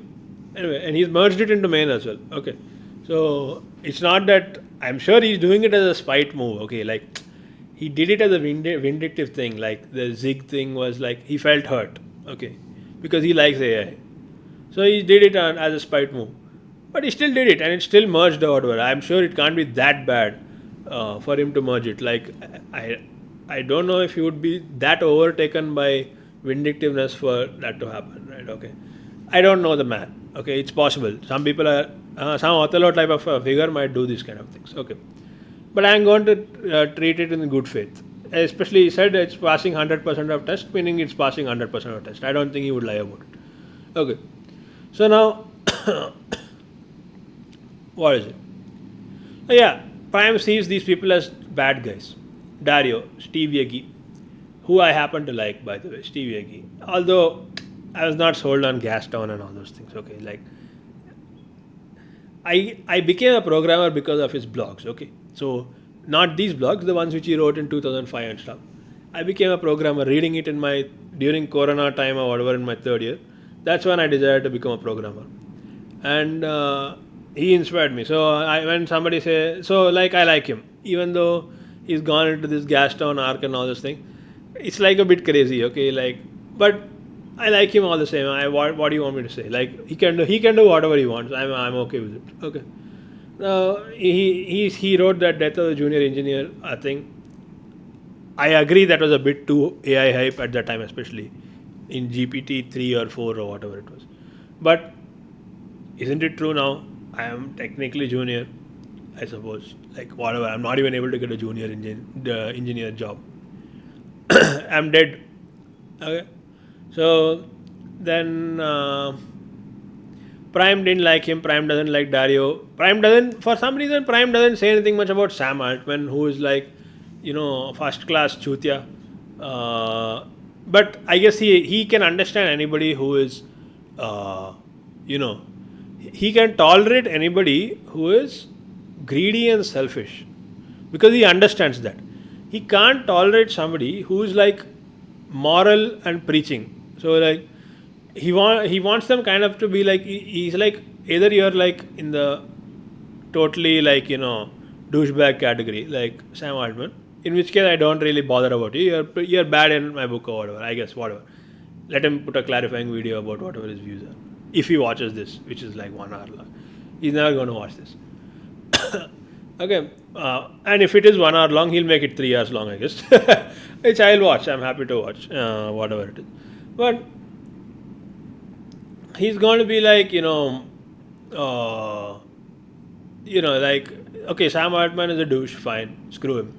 Anyway, and he's merged it into main as well. Okay. So it's not that, I'm sure he's doing it as a spite move. Okay. Like he did it as a vindictive thing. Like the Zig thing was like, he felt hurt. Okay. Because he likes AI. So he did it as a spite move. But he still did it and it still merged out. I'm sure it can't be that bad for him to merge it. Like I don't know if he would be that overtaken by vindictiveness for that to happen, right? Okay, I don't know the man. Okay, it's possible. Some people are some Othello type of figure might do these kind of things. Okay, but I'm going to treat it in good faith. Especially he said it's passing 100% of test, meaning it's passing 100% of test. I don't think he would lie about it. Okay, so now what is it? Yeah, Prime sees these people as bad guys. Dario, Steve Yegi, who I happen to like, by the way, Steve Yegi. Although I was not sold on Gastown and all those things. Okay, like I became a programmer because of his blogs. Okay, so not these blogs, the ones which he wrote in 2005 and stuff. I became a programmer reading it during Corona time or whatever in my third year. That's when I decided to become a programmer, and he inspired me. So when somebody I like him, even though he's gone into this Gastown arc and all this thing. It's like a bit crazy, okay? Like, but I like him all the same. What do you want me to say? Like, he can do whatever he wants. I'm okay with it. Okay. Now he wrote that Death of the Junior Engineer thing. I agree that was a bit too AI hype at that time, especially in GPT 3 or 4 or whatever it was. But isn't it true now? I am technically junior. I suppose, like whatever, I'm not even able to get a junior engineer job. I'm dead. Okay, so then Prime didn't like him. Prime doesn't like Dario. For some reason, Prime doesn't say anything much about Sam Altman, who is like, first class chutia. But I guess he can understand anybody who is, he can tolerate anybody who is greedy and selfish because he understands that. He can't tolerate somebody who is like moral and preaching. So like he wants them kind of to be like, he's like, either you're like in the totally like douchebag category like Sam Altman, in which case I don't really bother about you. You're bad in my book or whatever. I guess whatever. Let him put a clarifying video about whatever his views are. If he watches this, which is like 1 hour long, he's never going to watch this. Okay, and if it is 1 hour long, he'll make it 3 hours long, I guess. Which I'll watch. I'm happy to watch whatever it is. But he's going to be like, like, okay, Sam Altman is a douche. Fine, screw him.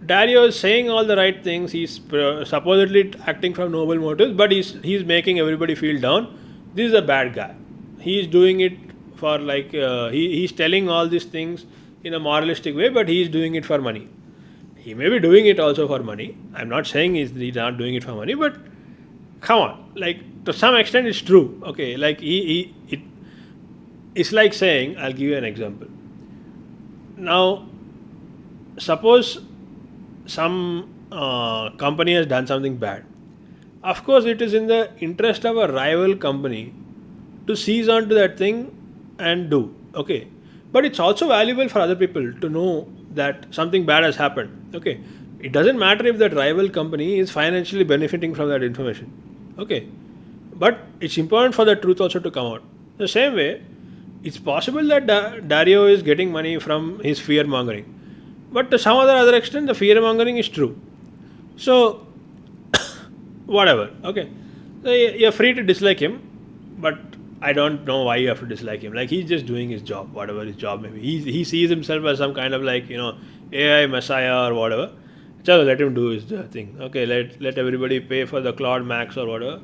Dario is saying all the right things. He's supposedly acting from noble motives, but he's making everybody feel down. This is a bad guy. He's doing it for like he's telling all these things in a moralistic way, but he's doing it for money. He may be doing it also for money. I'm not saying he's not doing it for money, but come on, like to some extent it's true. Okay, like it's like saying, I'll give you an example. Now, suppose some company has done something bad. Of course, it is in the interest of a rival company to seize onto that thing and do. Okay. But it's also valuable for other people to know that something bad has happened. Okay. It doesn't matter if that rival company is financially benefiting from that information. Okay. But it's important for the truth also to come out. The same way, it's possible that Dario is getting money from his fear mongering. But to some other extent, the fear mongering is true. So, whatever. Okay. So you're free to dislike him, but I don't know why you have to dislike him. Like he's just doing his job, whatever his job may be. He sees himself as some kind of like AI messiah or whatever. So let him do his thing. Okay, let everybody pay for the Claude Max or whatever,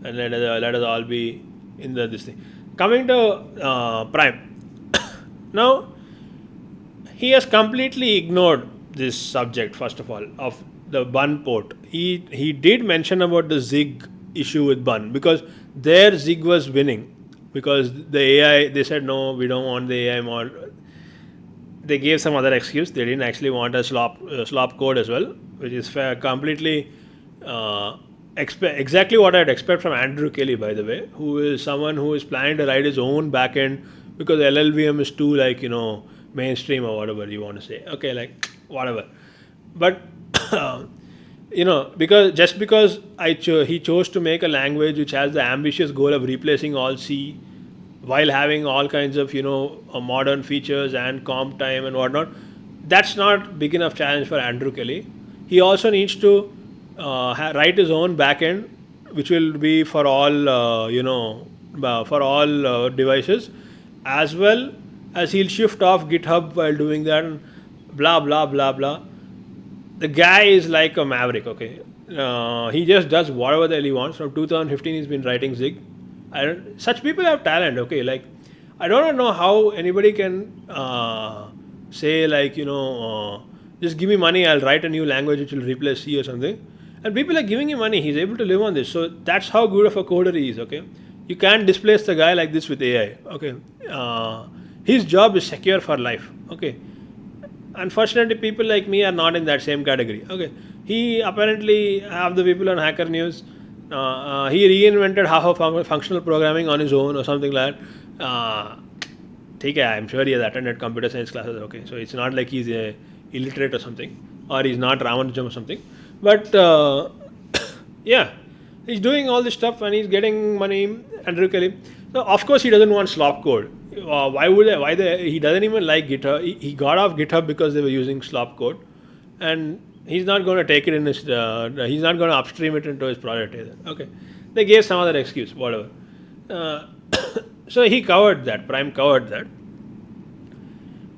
and let us all be in this thing. Coming to Prime, now he has completely ignored this subject. First of all, of the Bun port, he did mention about the Zig issue with Bun because their Zig was winning because the AI, they said no, we don't want the AI mod. They gave some other excuse. They didn't actually want a slop code as well, which is fair, completely exactly what I'd expect from Andrew Kelly, by the way, who is someone who is planning to write his own backend because LLVM is too mainstream or whatever you want to say. Okay, like whatever, but because he chose to make a language which has the ambitious goal of replacing all C while having all kinds of modern features and comp time and whatnot. That's not big enough challenge for Andrew Kelly. He also needs to write his own backend, which will be for all devices, as well as he'll shift off GitHub while doing that. And blah blah blah blah. The guy is like a maverick. Okay, he just does whatever the hell he wants. From 2015, he's been writing Zig. Such people have talent. Okay, like I don't know how anybody can say just give me money, I'll write a new language which will replace C or something. And people are giving him money. He's able to live on this. So that's how good of a coder he is. Okay, you can't displace the guy like this with AI. Okay, his job is secure for life. Okay, unfortunately, people like me are not in that same category. Okay, he apparently have the people on Hacker News. He reinvented half of functional programming on his own or something like that. I'm sure he has attended computer science classes. Okay, so it's not like he's illiterate or something, or he's not Ramanujam or something. But yeah, he's doing all this stuff and he's getting money. Andrew Kelly. So of course he doesn't want slop code. Why would I, why the, he doesn't even like GitHub. He got off GitHub because they were using slop code, and he's not going to take it in his. He's not going to upstream it into his project either. Okay, they gave some other excuse, whatever. So he covered that. Prime covered that,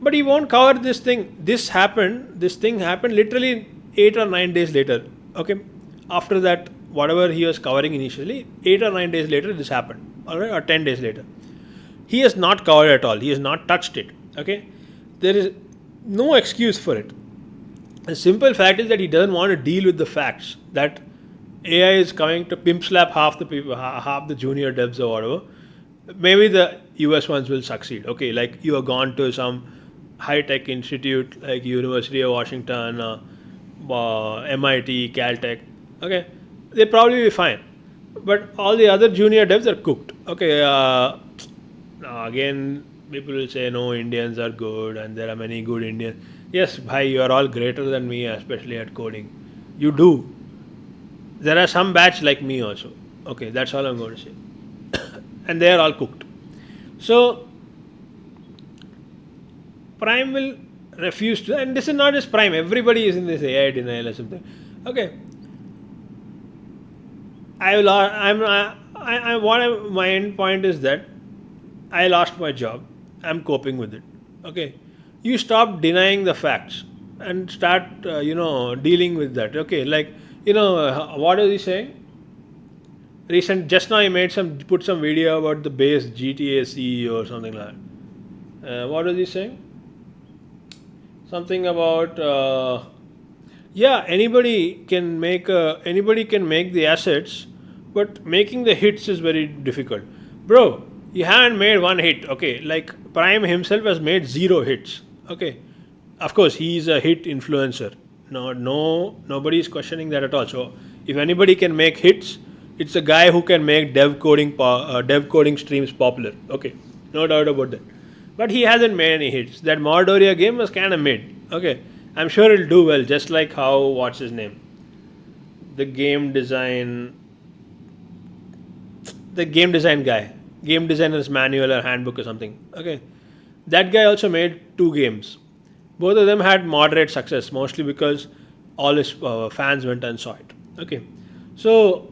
but he won't cover this thing. This thing happened literally 8 or 9 days later. Okay, after that, whatever he was covering initially, 8 or 9 days later, this happened. All right, or 10 days later, he has not covered at all. He has not touched it. Okay, there is no excuse for it. The simple fact is that he doesn't want to deal with the facts that AI is coming to pimp slap half the people, half the junior devs or whatever. Maybe the US ones will succeed. Okay, like you have gone to some high tech institute like University of Washington, MIT, Caltech. Okay, they probably be fine. But all the other junior devs are cooked. Okay, now again, people will say no, Indians are good and there are many good Indians. Yes, bhai, you are all greater than me, especially at coding. You do. There are some batch like me also. Okay, that's all I'm going to say. And they are all cooked. So, Prime will refuse to, and this is not just Prime, everybody is in this AI denial or something. Okay. My end point is that I lost my job. I'm coping with it. Okay. You stop denying the facts and start, dealing with that. Okay. Like, what is he saying? Just now he put some video about the base GTA CEO or something like that. What was he saying? Something about Yeah, anybody can make the assets, but making the hits is very difficult, bro. You haven't made one hit, okay? Like Prime himself has made zero hits, okay? Of course, he's a hit influencer. Nobody is questioning that at all. So if anybody can make hits, it's a guy who can make dev coding streams popular, okay? No doubt about that. But he hasn't made any hits. That Mordoria game was kind of mid. Okay, I'm sure it'll do well. Just like how what's his name, the game design guy, game designer's manual or handbook or something. Okay, that guy also made two games. Both of them had moderate success, mostly because all his fans went and saw it. Okay, so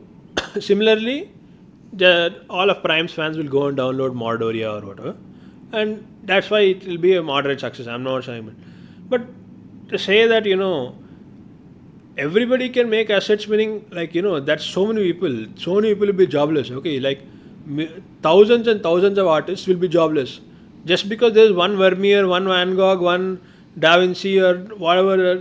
similarly, all of Prime's fans will go and download Mordoria or whatever, and that's why it will be a moderate success. I'm not saying, but to say that everybody can make assets, meaning like that's so many people will be jobless. Okay, like thousands and thousands of artists will be jobless just because there's one Vermeer, one Van Gogh, one Da Vinci or whatever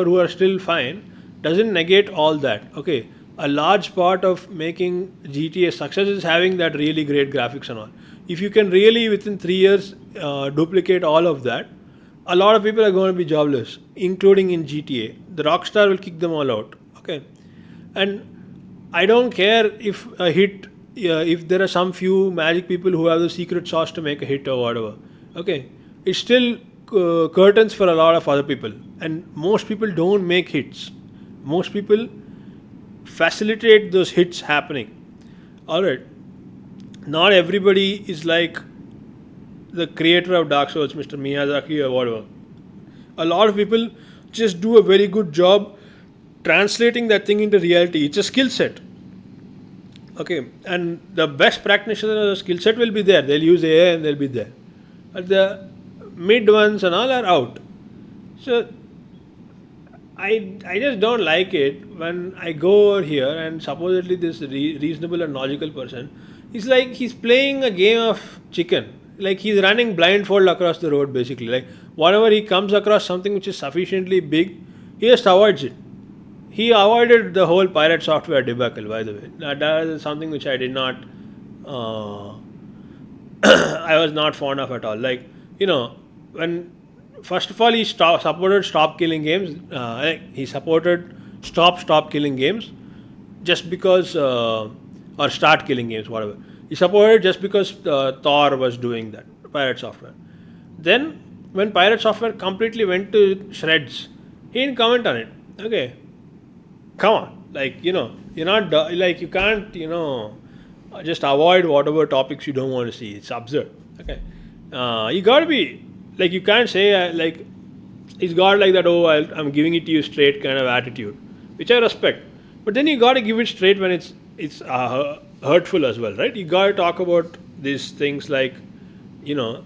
who are still fine doesn't negate all that. Okay, a large part of making GTA success is having that really great graphics and all. If you can really within 3 years duplicate all of that, a lot of people are going to be jobless, including in GTA. The Rockstar will kick them all out. Okay, and I don't care if a hit, if there are some few magic people who have the secret sauce to make a hit or whatever. Okay, it's still curtains for a lot of other people, and most people don't make hits. Most people facilitate those hits happening. All right, not everybody is like the creator of Dark Souls, Mr. Miyazaki or whatever. A lot of people just do a very good job translating that thing into reality. It's a skill set. Okay, and the best practitioners of the skill set will be there. They'll use AI and they'll be there. But the mid ones and all are out. So I just don't like it when I go over here and supposedly this reasonable and logical person is like he's playing a game of chicken. Like he's running blindfold across the road basically. Like whenever he comes across something which is sufficiently big, he just avoids it. He avoided the whole pirate software debacle, by the way. That is something which I did not, uh, I was not fond of at all. Like, when first of all he supported stop killing games, he supported stop killing games just because, or start killing games, whatever. He supported just because Thor was doing that, pirate software. Then, when pirate software completely went to shreds, he didn't comment on it. Okay, come on, like you're not like you can't just avoid whatever topics you don't want to see. It's absurd. Okay, you gotta be like you can't say like he's got like that. Oh, I'm giving it to you straight kind of attitude, which I respect. But then you gotta give it straight when it's hurtful as well, right? You gotta talk about these things like you know.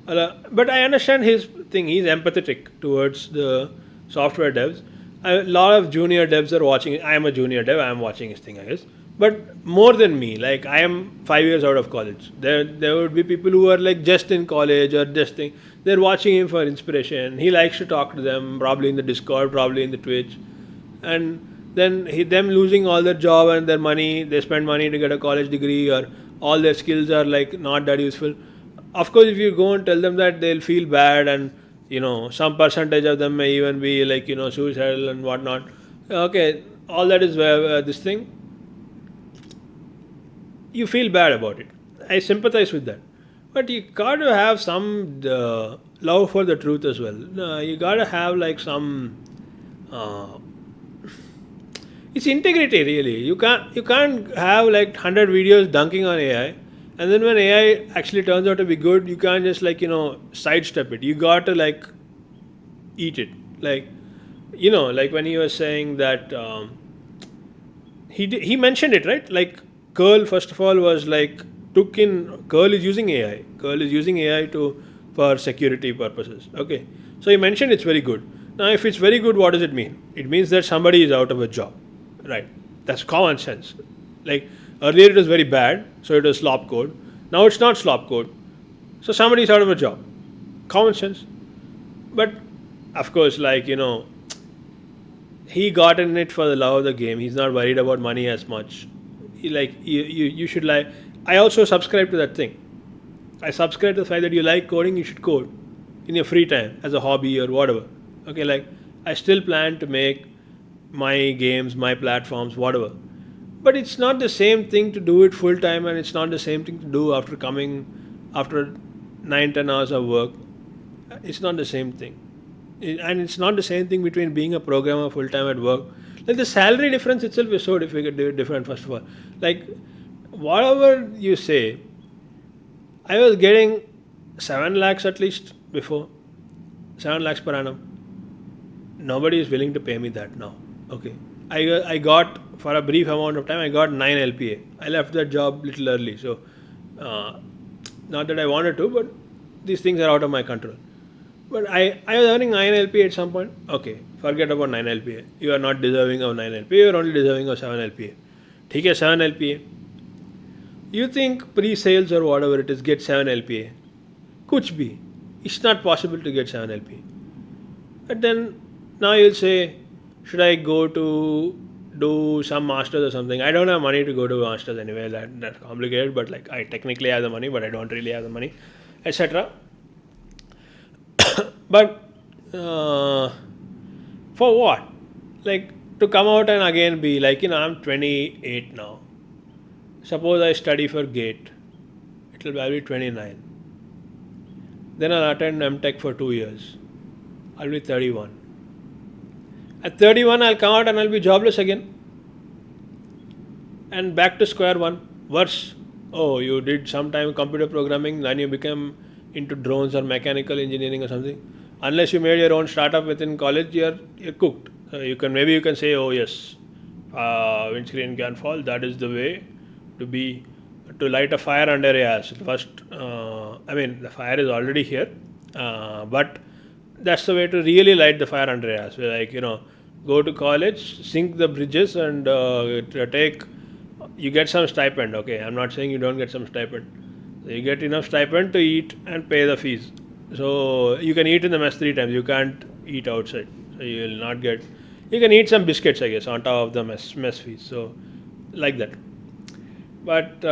But I understand his thing. He's empathetic towards the software devs. A lot of junior devs are watching. I am a junior dev. I am watching his thing, I guess. But more than me, like I am 5 years out of college. There would be people who are like just in college or just thing. They're watching him for inspiration. He likes to talk to them, probably in the Discord, probably in the Twitch, and then them losing all their job and their money. They spend money to get a college degree, or all their skills are like not that useful. Of course, if you go and tell them that, they'll feel bad, and some percentage of them may even be like suicidal and whatnot. Okay, all that is where this thing you feel bad about it. I sympathize with that, but you gotta have some love for the truth as well. You gotta have like some uh, it's integrity really. You can't have like 100 videos dunking on AI, and then when AI actually turns out to be good, you can't just like sidestep it. You got to like eat it. Like like when he was saying that he mentioned it, right? Like Curl first of all was like took in Curl is using AI. Curl is using AI to for security purposes. Okay, so he mentioned it's very good. Now, if it's very good, what does it mean? It means that somebody is out of a job, right? That's common sense. Like earlier, it was very bad, so it was slop code. Now it's not slop code, so somebody is out of a job. Common sense. But of course, like he got in it for the love of the game. He's not worried about money as much. You should like. I also subscribe to that thing. I subscribe to the fact that you like coding, you should code in your free time as a hobby or whatever. Okay, like I still plan to make my games, my platforms, whatever. But it's not the same thing to do it full time, and it's not the same thing to do after coming after 9-10 hours of work. It's not the same thing. And it's not the same thing between being a programmer full time at work. Like the salary difference itself is so different. First of all, like whatever you say, I was getting 7 lakhs at least before, 7 lakhs per annum. Nobody is willing to pay me that now. Okay, I got for a brief amount of time. I got 9 LPA. I left that job little early, so uh, not that I wanted to, but these things are out of my control. But I was earning 9 LPA at some point. Okay, forget about 9 LPA. You are not deserving of 9 LPA. You are only deserving of 7 LPA. ठीक है 7 LPA. You think pre-sales or whatever it is get 7 LPA. कुछ भी. It's not possible to get 7 LPA. But then now you'll say, should I go to do some masters or something? I don't have money to go to masters anyway. That's complicated. But like I technically have the money, but I don't really have the money, etc. But for what? Like to come out and again be like, I'm 28 now. Suppose I study for GATE, it will be 29. Then I'll attend MTech for 2 years. I'll be 31. At 31, I'll come out and I'll be jobless again. And back to square one. Worse. Oh, you did some time computer programming, then you become into drones or mechanical engineering or something. Unless you made your own startup within college, you're cooked. You can say, oh yes, windscreen can fall. That is the way to light a fire under your ass. First, the fire is already here, but that's the way to really light the fire under your ass. Like go to college, sink the bridges, and you get some stipend. Okay, I'm not saying you don't get some stipend. So you get enough stipend to eat and pay the fees. So you can eat in the mess 3 times. You can't eat outside. So you will not get. You can eat some biscuits, I guess, on top of the mess fees. So like that. But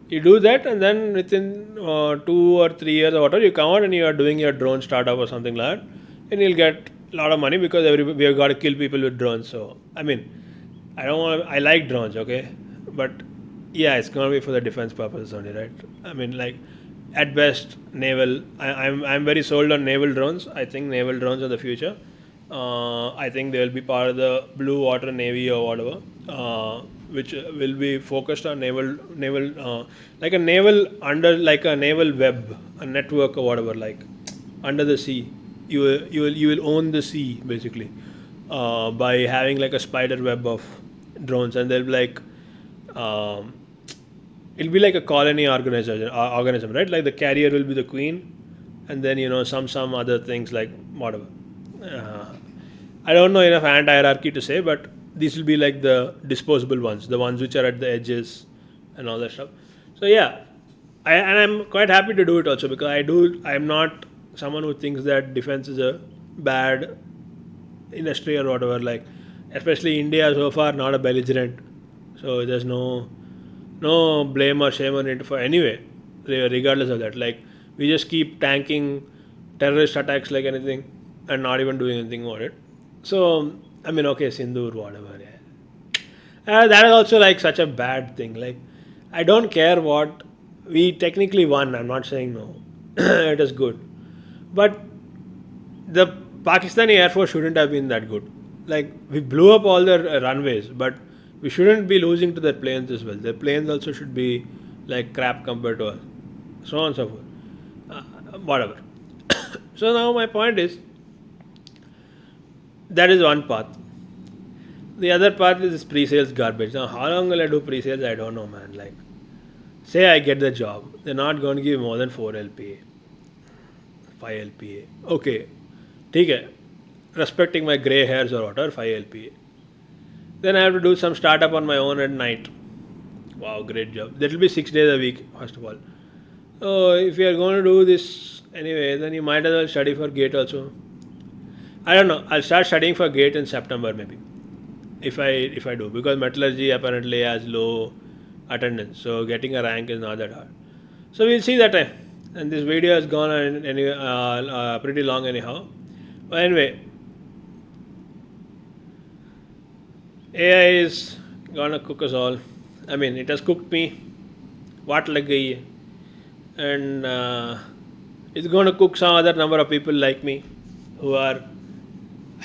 you do that, and then within 2 or 3 years or whatever, you come out and you are doing your drone startup or something like that, and you'll get a lot of money because we have got to kill people with drones. So I don't want. I like drones, okay, but yeah, it's gonna be for the defense purposes only, right? At best, naval. I'm very sold on naval drones. I think naval drones are the future. I think they will be part of the blue water navy or whatever, which will be focused on like a naval web, a network or whatever, like under the sea. You will own the sea basically by having like a spider web of drones, and they'll be like. It'll be like a colony organism, right? Like the carrier will be the queen, and then some other things like whatever. I don't know enough ant hierarchy to say, but these will be like the disposable ones, the ones which are at the edges and all that stuff. So yeah, I'm quite happy to do it also because I'm not someone who thinks that defense is a bad industry or whatever. Like especially India so far not a belligerent, so there's no blame or shame on it for anyway, regardless of that. Like we just keep tanking terrorist attacks like anything and not even doing anything about it. So okay, Sindoor, whatever. Yeah. That is also like such a bad thing. Like I don't care what we technically won. I'm not saying no. It is good, but the Pakistani Air Force shouldn't have been that good. Like we blew up all their runways, but we shouldn't be losing to their planes as well. Their planes also should be like crap compared to us. So on and so forth. Whatever. So now my point is, that is one path. The other part is this pre-sales garbage. Now how long will I do pre-sales? I don't know, man. Like, say I get the job. They're not going to give more than 4 LPA. 5 LPA. Okay. Okay. Respecting my grey hairs or whatever, 5 LPA. Then I have to do some startup on my own at night. Wow, great job. That will be 6 days a week, first of all. So if you are going to do this anyway, then you might as well study for GATE also. I don't know. I'll start studying for GATE in September maybe. If I do, because metallurgy apparently has low attendance, so getting a rank is not that hard. So we'll see that time. And this video has gone pretty long anyhow. But anyway, AI is gonna cook us all. I mean, it has cooked me. What like gayi hai. And it's gonna cook some other number of people like me who are.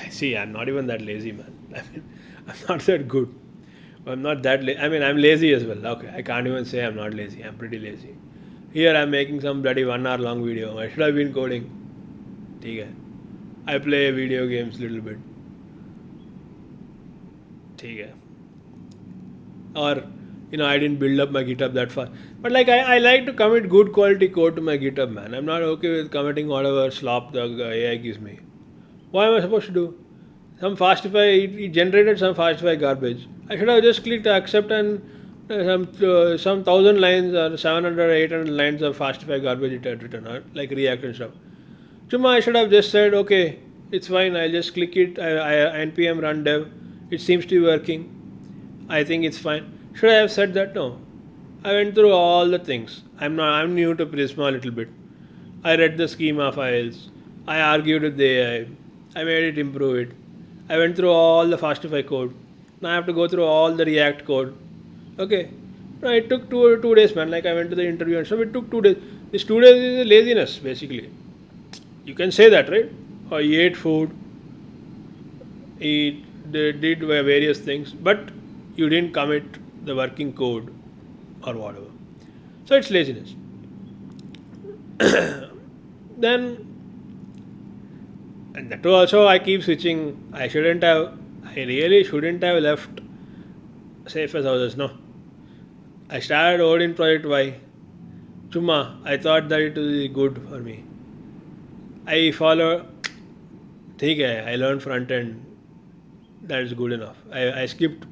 I see. I'm not even that lazy, man. I mean, I'm not that good. I'm not that. I mean, I'm lazy as well. Okay, I can't even say I'm not lazy. I'm pretty lazy. Here I'm making some bloody 1 hour long video. I should have been coding. ठीक है. I play video games little bit. ठीक है. Or I didn't build up my GitHub that far. But like I like to commit good quality code to my GitHub, man. I'm not okay with committing whatever slop the AI gives me. What am I supposed to do? It generated some Fastify garbage. I should have just clicked accept and some 1,000 lines or 700 or 800 lines of Fastify garbage it had written, like React and stuff. Chuma, I should have just said, okay, it's fine. I'll just click it. npm run dev. It seems to be working. I think it's fine. Should I have said that? No. I went through all the things. I'm new to Prisma a little bit. I read the schema files. I argued with the AI. I made it improve it. I went through all the Fastify code. Now I have to go through all the React code. Okay. No, it took two days, man. Like I went to the interview and stuff. It took 2 days. This 2 days is laziness, basically. You can say that, right? Or he ate food. He did various things, but you didn't commit the working code or whatever. So it's laziness. Then, and that also I keep switching. I really shouldn't have left safe as houses. No. I started Odin project. Why? Chuma, I thought that it would be good for me. I follow. ठीक है, I learned front end. That is good enough. I skipped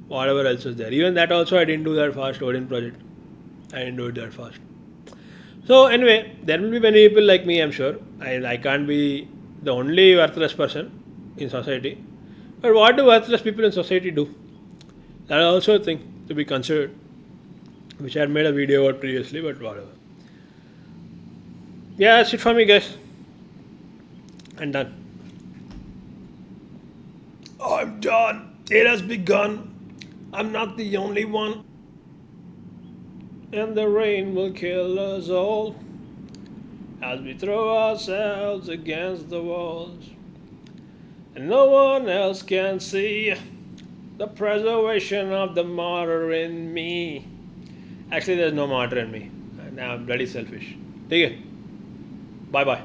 whatever else was there. Even that also I didn't do that fast. Odin project. I didn't do it that fast. So anyway, there will be many people like me, I'm sure. I can't be the only worthless person in society. But what do worthless people in society do? That is also a thing to be considered, which I had made a video about previously, but whatever. Yeah, that's it for me, guys. I'm done. I'm done. It has begun. I'm not the only one. And the rain will kill us all as we throw ourselves against the walls. And no one else can see the preservation of the martyr in me. Actually, there's no martyr in me. Now I'm bloody selfish. Take it. Bye bye.